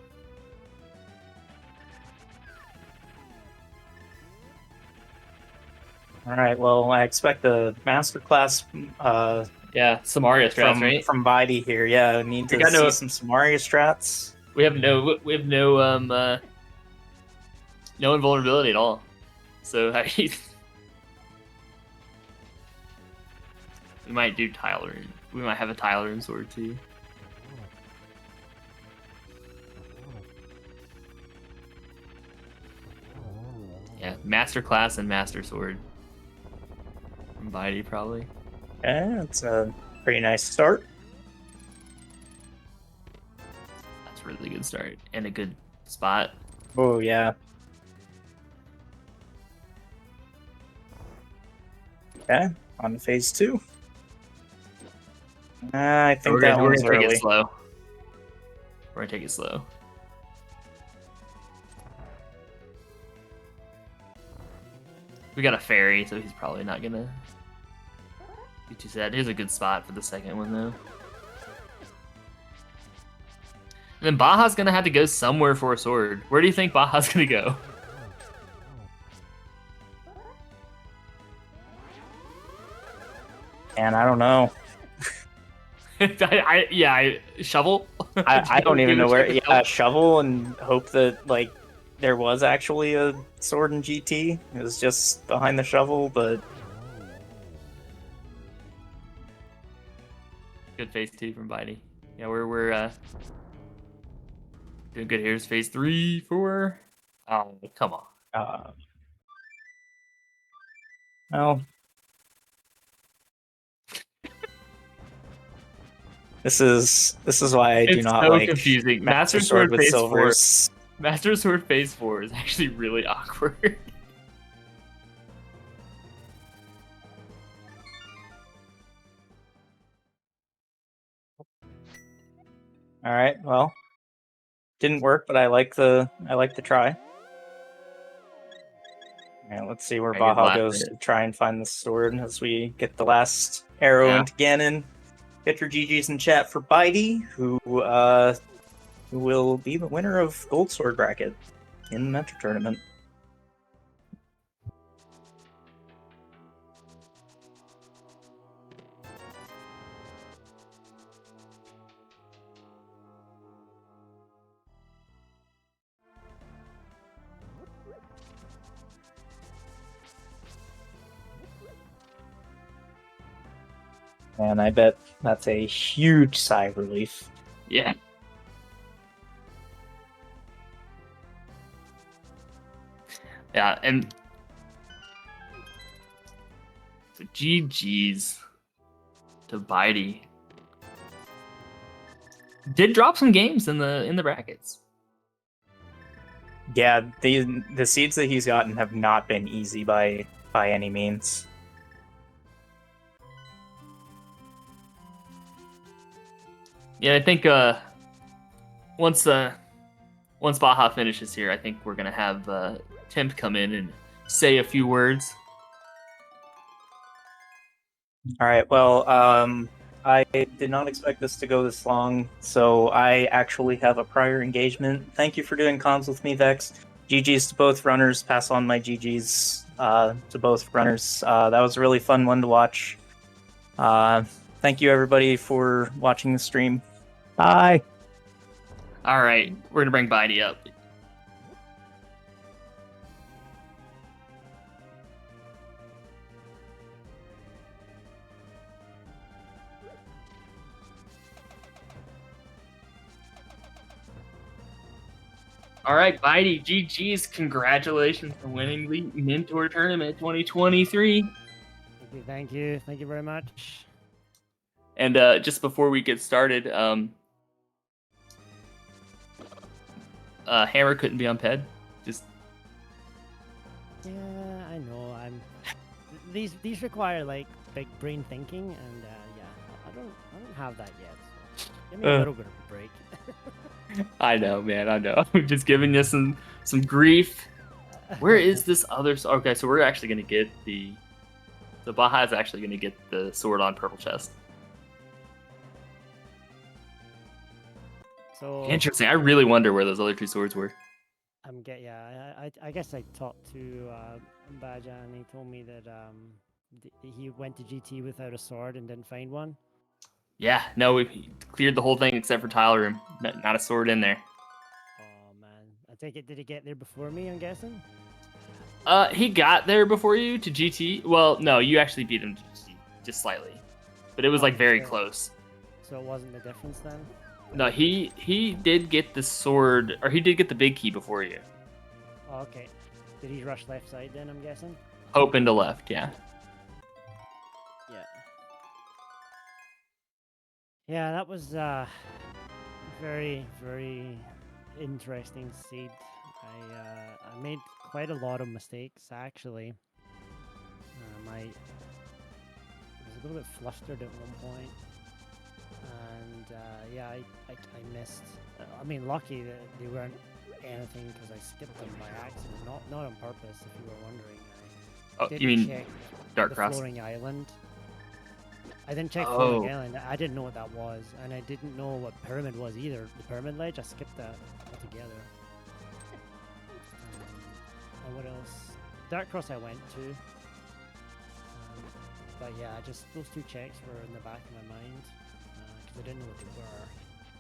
All right. Well, I expect a masterclass. Yeah, Samaria strats, right? From Bydey here. Yeah, I need to see some Samaria strats. We have no no invulnerability at all. So we might do Tyler. We might have a Tyler and sword too. Yeah, Master Class and Master Sword. From Bydey, probably. Yeah, it's a pretty nice start. That's a really good start. And a good spot. Oh, yeah. Okay, on to phase 2. I think that one's we're gonna early. take it slow. We're gonna take it slow. We got a fairy, so he's probably not gonna be too sad. Here's a good spot for the second one, though. And then Baja's gonna have to go somewhere for a sword. Where do you think Baja's gonna go? And I don't know. Shovel. I don't even know where. Yeah, shovel, and hope that like there was actually a sword in GT. It was just behind the shovel, but Good phase 2 from Bydey. Yeah, we're doing good. Here's phase 3, 4. Oh, come on. Well, This is why I do It's not so like confusing. Master Sword with Phase 4. silvers. Master Sword Phase 4 is actually really awkward. All right, well, didn't work, but I like the try. All right, let's see where I get Baja last goes hit. to try and find the sword as we get the last arrow Yeah. into Ganon. Get your GGs in chat for Bydey, who will be the winner of Gold Sword bracket in the Mentor Tournament. And I bet that's a huge sigh of relief. Yeah. Yeah, and so GG's to Bydey. Did drop some games in the brackets. Yeah, the seeds that he's gotten have not been easy by any means. Yeah, I think once Baja finishes here, I think we're gonna have Temp come in and say a few words. All right, well, I did not expect this to go this long, so I actually have a prior engagement. Thank you for doing comms with me, Vex. GG's to both runners. Pass on my GG's to both runners. That was a really fun one to watch. Thank you, everybody, for watching the stream. Bye. All right, we're gonna bring Bydey up. All right, Bydey, GG's. Congratulations for winning the Mentor Tournament 2023. Thank you very much. And just before we get started, Hammer couldn't be on PED. Just Yeah, I know. These require like big brain thinking, and yeah, I don't have that yet. So give me a little bit of a break. I know, man. I know. I'm just giving you some grief. Where is this other? Okay, so we're actually gonna get the Baja is actually gonna get the sword on purple chest. So Interesting. I really wonder where those other two swords were. I guess I talked to Baja, and he told me that he went to GT without a sword and didn't find one. Yeah, no, we cleared the whole thing except for tile room. Not a sword in there. Oh man, I take it. Did he get there before me? I'm guessing. He got there before you to GT. Well, no, you actually beat him to GT, just slightly, but it was like very close. So it wasn't the difference then. No, he did get the sword, or he did get the big key before you. Oh, okay. Did he rush left side then? I'm guessing. Open to left, yeah. Yeah. Yeah, that was very interesting seed. I made quite a lot of mistakes actually. I was a little bit flustered at one point, and yeah, I missed. I mean, lucky that they weren't anything because I skipped them by accident, not on purpose. If you were wondering. Oh, Didn't you mean check Dark the Cross? floating island. I didn't check Oh. floating island. I didn't know what that was, and I didn't know what pyramid was either. The pyramid ledge, I skipped that altogether. And what else? Dark Cross I went to. But yeah, just those two checks were in the back of my mind because I didn't know what they were.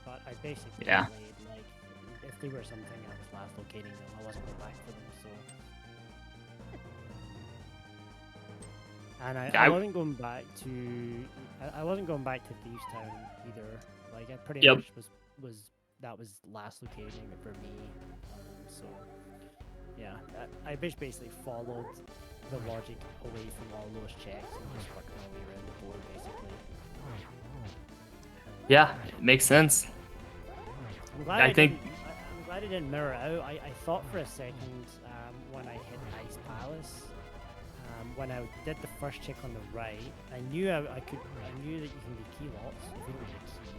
But I basically Yeah. played like if they were something, I was last locating them. I wasn't going back for them, so. And I wasn't going back to. I wasn't going back to Thieves Town either. Like I pretty Yep. much that was last locating for me. So yeah, I basically followed the logic away from all those checks and just worked my way around the board basically. And Yeah, it makes sense. I'm glad I think- I'm glad it didn't mirror out. I thought for a second when I hit Ice Palace, when I did the first check on the right, I knew I knew that you can do key locks if you don't get a key.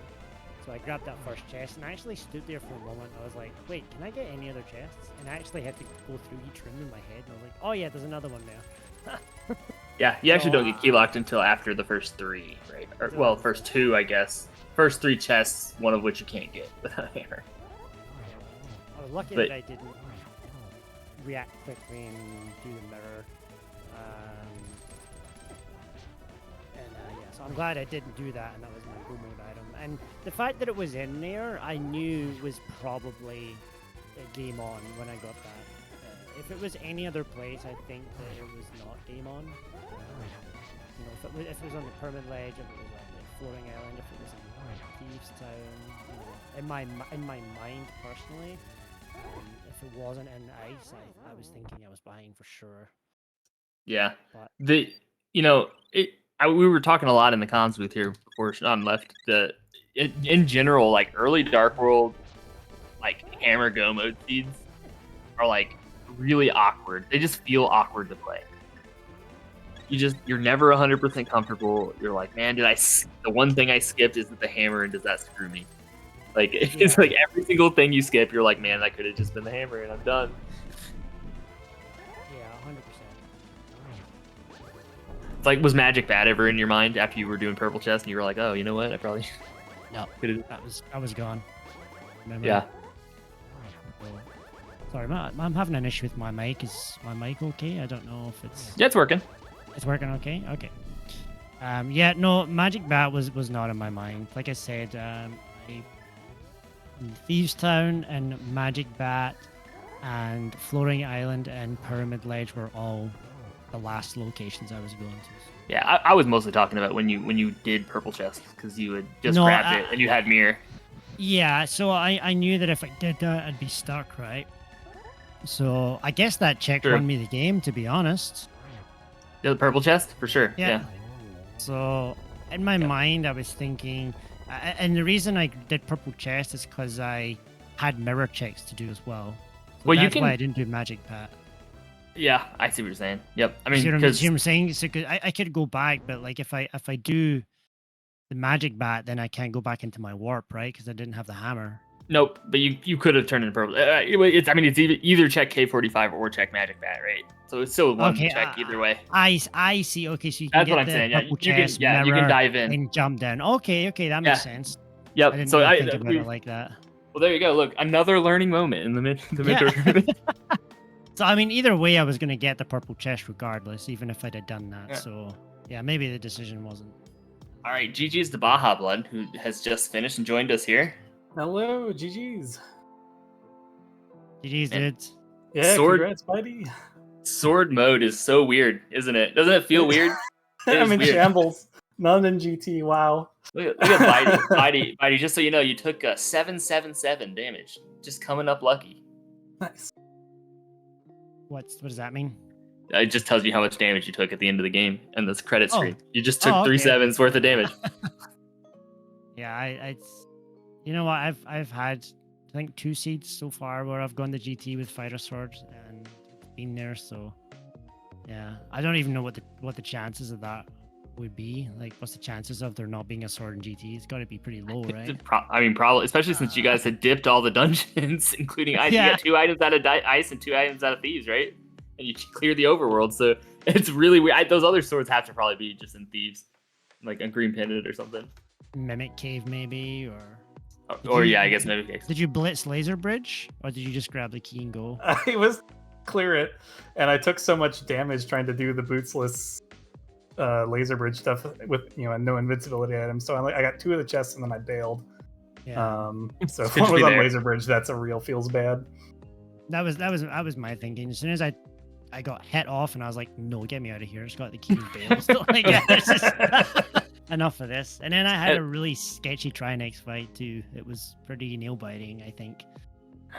So I grabbed that first chest and I actually stood there for a moment. I was like, wait, can I get any other chests? And I actually had to go through each room in my head. And I was like, oh yeah, there's another one there. Yeah, you actually So, don't get key locked until after the first 3, right? Or, well, first 2, I guess. First 3 chests, one of which you can't get without a hammer. I was lucky But- that I didn't react quickly and do the mirror. So I'm glad I didn't do that, and that was my go mode item. And the fact that it was in there, I knew was probably a game on when I got that. If it was any other place, I think that it was not game on. You know, if it was on the Pyramid Ledge, if it was on the Floating Island, if it was in Thieves Town, you know, in my mind personally, if it wasn't in ice, I was thinking I was buying for sure. Yeah. But We were talking a lot in the comms booth here before Sean left. In general, like early Dark World, like hammer go mode seeds are like really awkward. They just feel awkward to play. You're never 100% comfortable. You're like, man, the one thing I skipped is with the hammer, and does that screw me? Like it's like every single thing you skip, you're like, man, that could have just been the hammer, and I'm done. Yeah, 100%. It's like, was Magic Bat ever in your mind after you were doing Purple Chest, and you were like, oh, you know what? I probably No, could've. I was gone. Remember? Yeah. Sorry, I'm having an issue with my mic. Is my mic okay? I don't know if it's Yeah, it's working. it's working okay. Okay. Yeah, no, Magic Bat was not in my mind. Like I said, Thieves Town and Magic Bat and Floating Island and Pyramid Ledge were all the last locations I was going to. Yeah, I was mostly talking about when you did Purple Chest, because you had just No, grabbed it and you had mirror. Yeah, so I knew that if I did that, I'd be stuck, right? So I guess that check True. won me the game, to be honest. The Purple Chest for sure. Yeah. Yeah. So in my mind, I was thinking, and the reason I did Purple Chest is because I had mirror checks to do as well. So Well, you that's can- why I didn't do Magic Pat. Yeah, I see what you're saying. Yep. I See mean, what because I'm saying? So 'cause I could go back, but like if I do the Magic Bat, then I can't go back into my warp, right? Because I didn't have the hammer. nope. But you could have turned into Purple. It's either check K45 or check Magic Bat, right? So it's still one Okay, check either way. I see. Okay, so you can That's get what I'm the saying. Yeah, Purple you can. Chest, Yeah, you mirror, can dive in. and jump down. Okay, that makes sense. I Yep. didn't So really think about we- it like that. well, there you go. Look, another learning moment in the mentor tournament. So I mean, either way, I was gonna get the Purple Chest regardless, even if I'd have done that. Yeah. So yeah, maybe the decision wasn't. All right, GG's to BajaBlood, who has just finished and joined us here. Hello, GG's. GG's, And- dude. Yeah, Sword- congrats, Bydey. Sword mode is so weird, isn't it? Doesn't it feel weird? It is I'm in weird. shambles. None in GT. Wow. Look at Bydey. Just so you know, you took 777 damage. Just coming up lucky. Nice. What does that mean? It just tells you how much damage you took at the end of the game and this credit Oh. screen. You just took Oh, three okay. sevens worth of damage. Yeah, I you know what? I've had I think 2 seeds so far where I've gone to GT with fighter swords and been there. So yeah, I don't even know what the chances of that would be. Like, what's the chances of there not being a sword in GT? It's got to be pretty low, right? Probably, especially since you guys had dipped all the dungeons, including ice. Yeah. You got 2 items out of ice and 2 items out of thieves, right? And you cleared the overworld, so it's really weird. Those other swords have to probably be just in thieves, like a green pendant or something. Mimic cave maybe, or Or you- yeah, I guess maybe. did you blitz laser bridge, or did you just grab the key and go? I was clear it, and I took so much damage trying to do the bootsless laser bridge stuff with no invincibility items. So I got 2 of the chests and then I bailed. Yeah, So if Good one to was be on there. laser bridge, that's a real feels bad. that was my thinking. As soon as I got hit off, and I was like, no, get me out of here. Just got the key and bail. So, like, yeah, it's just enough of this. And then I had a really sketchy Trinex fight too. It was pretty nail biting, I think.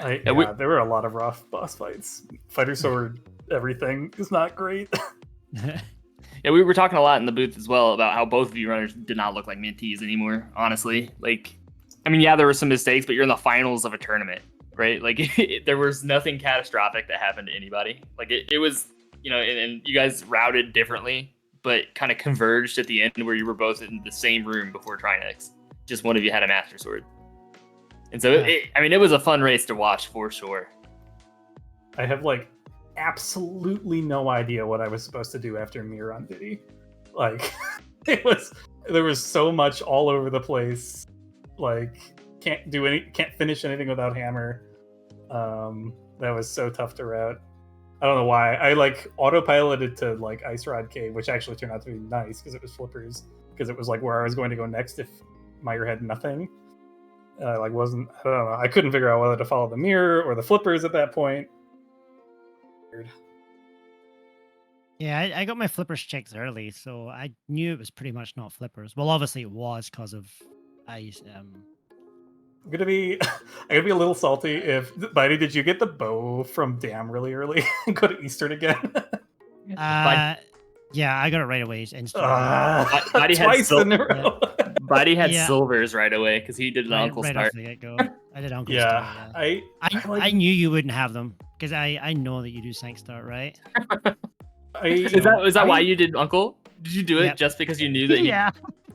Yeah, we- There were a lot of rough boss fights. Fighter sword, everything is not great. Yeah, we were talking a lot in the booth as well about how both of you runners did not look like minties anymore, honestly. Like, I mean, yeah, there were some mistakes, but you're in the finals of a tournament, right? Like, there was nothing catastrophic that happened to anybody. Like, it was, you know, and you guys routed differently, but kind of converged at the end where you were both in the same room before Trinex. Just one of you had a Master Sword. And so, it was a fun race to watch for sure. I have, like, absolutely no idea what I was supposed to do after Mir on Bydey. Like, there was so much all over the place. Like, can't finish anything without hammer. That was so tough to route. I don't know why. I like autopiloted to like Ice Rod Cave, which actually turned out to be nice because it was flippers. Because it was like where I was going to go next if Meyer had nothing. I don't know. I couldn't figure out whether to follow the mirror or the flippers at that point. Weird. Yeah, I got my flippers checks early, so I knew it was pretty much not flippers. Well, obviously it was because of ice. I'm gonna be a little salty if Bydey, did you get the bow from Dam really early and go to Eastern again? Yeah, I got it right away. Twice in a row. Bydey had silvers right away because he did an uncle right start. Off the get-go. I did uncle start. Yeah, I knew you wouldn't have them because I know that you do Sank start, right? Is that why you did uncle? Did you do it just because you knew that he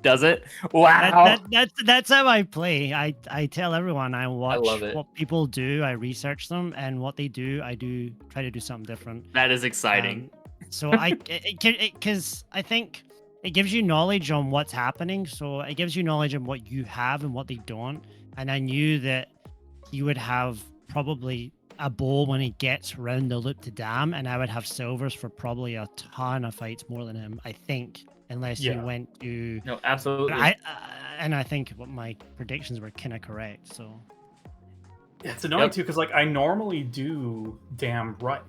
does it? Wow. That's how I play. I tell everyone I watch what people do, I research them, and what they do, I do try to do something different. That is exciting. So because I think it gives you knowledge on what's happening. So it gives you knowledge on what you have and what they don't. And I knew that you would have probably a bow when he gets round the loop to Dam, and I would have silvers for probably a ton of fights more than him, I think, unless you went to... No, absolutely. And I think what my predictions were kind of correct, so... Yeah, it's annoying too, because like I normally do Dam right,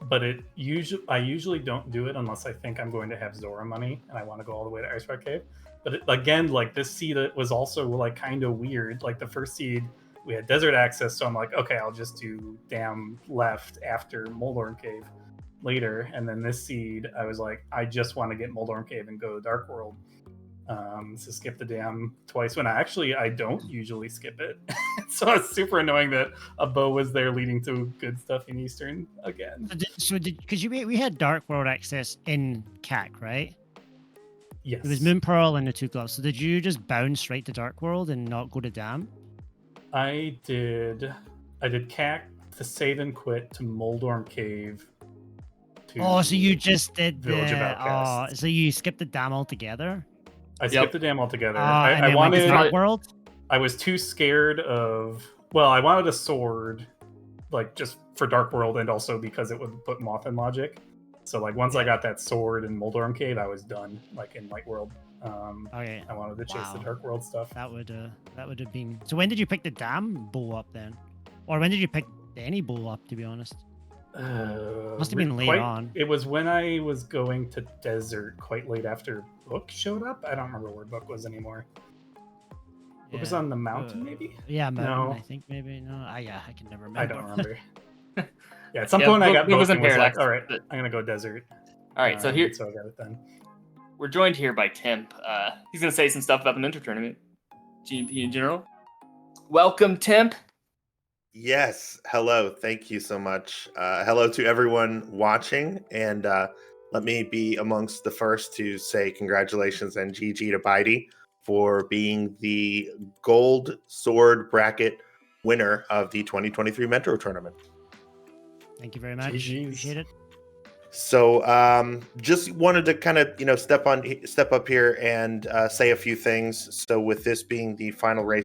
but I usually don't do it unless I think I'm going to have Zora money and I want to go all the way to Ice Rock Cave. But again, like this seed was also like kind of weird. Like the first seed, we had desert access, so I'm like, okay, I'll just do Dam left after Moldorm Cave later. And then this seed, I was like, I just want to get Moldorm Cave and go to Dark World. So skip the Dam twice when I don't usually skip it. So it's super annoying that a bow was there leading to good stuff in Eastern again. Because we had Dark World access in CAC, right? Yes. It was Moon Pearl and the 2 gloves. So did you just bounce straight to Dark World and not go to Dam? I did CAC to save and quit to Moldorm Cave. So you just did Village of Outcasts. So you skipped the Dam altogether? I skipped the Dam altogether. I wanted Dark World. I was too scared of. Well, I wanted a sword, like just for Dark World, and also because it would put Moth in logic. So like once I got that sword in Moldorm Cave, I was done. Like in Light World. I wanted to chase the Dark World stuff. That would have been. So when did you pick the Dam bow up then, or when did you pick any bow up? To be honest. Must have been late on. It was when I was going to Desert quite late after Book showed up. I don't remember where Book was anymore. Book was on the mountain, maybe? Yeah, mountain, I think maybe. No, I can never remember. I don't remember. At some point I got Book and was like, all right, I'm going to go Desert. All right, so I got it then. We're joined here by Temp. He's going to say some stuff about the Mentor Tournament, GMP in general. Welcome, Temp. Yes. Hello. Thank you so much. Hello to everyone watching. And let me be amongst the first to say congratulations and GG to Bydey for being the gold sword bracket winner of the 2023 Mentor Tournament. Thank you very much. Appreciate it. So just wanted to kind of, step up here and say a few things. So with this being the final race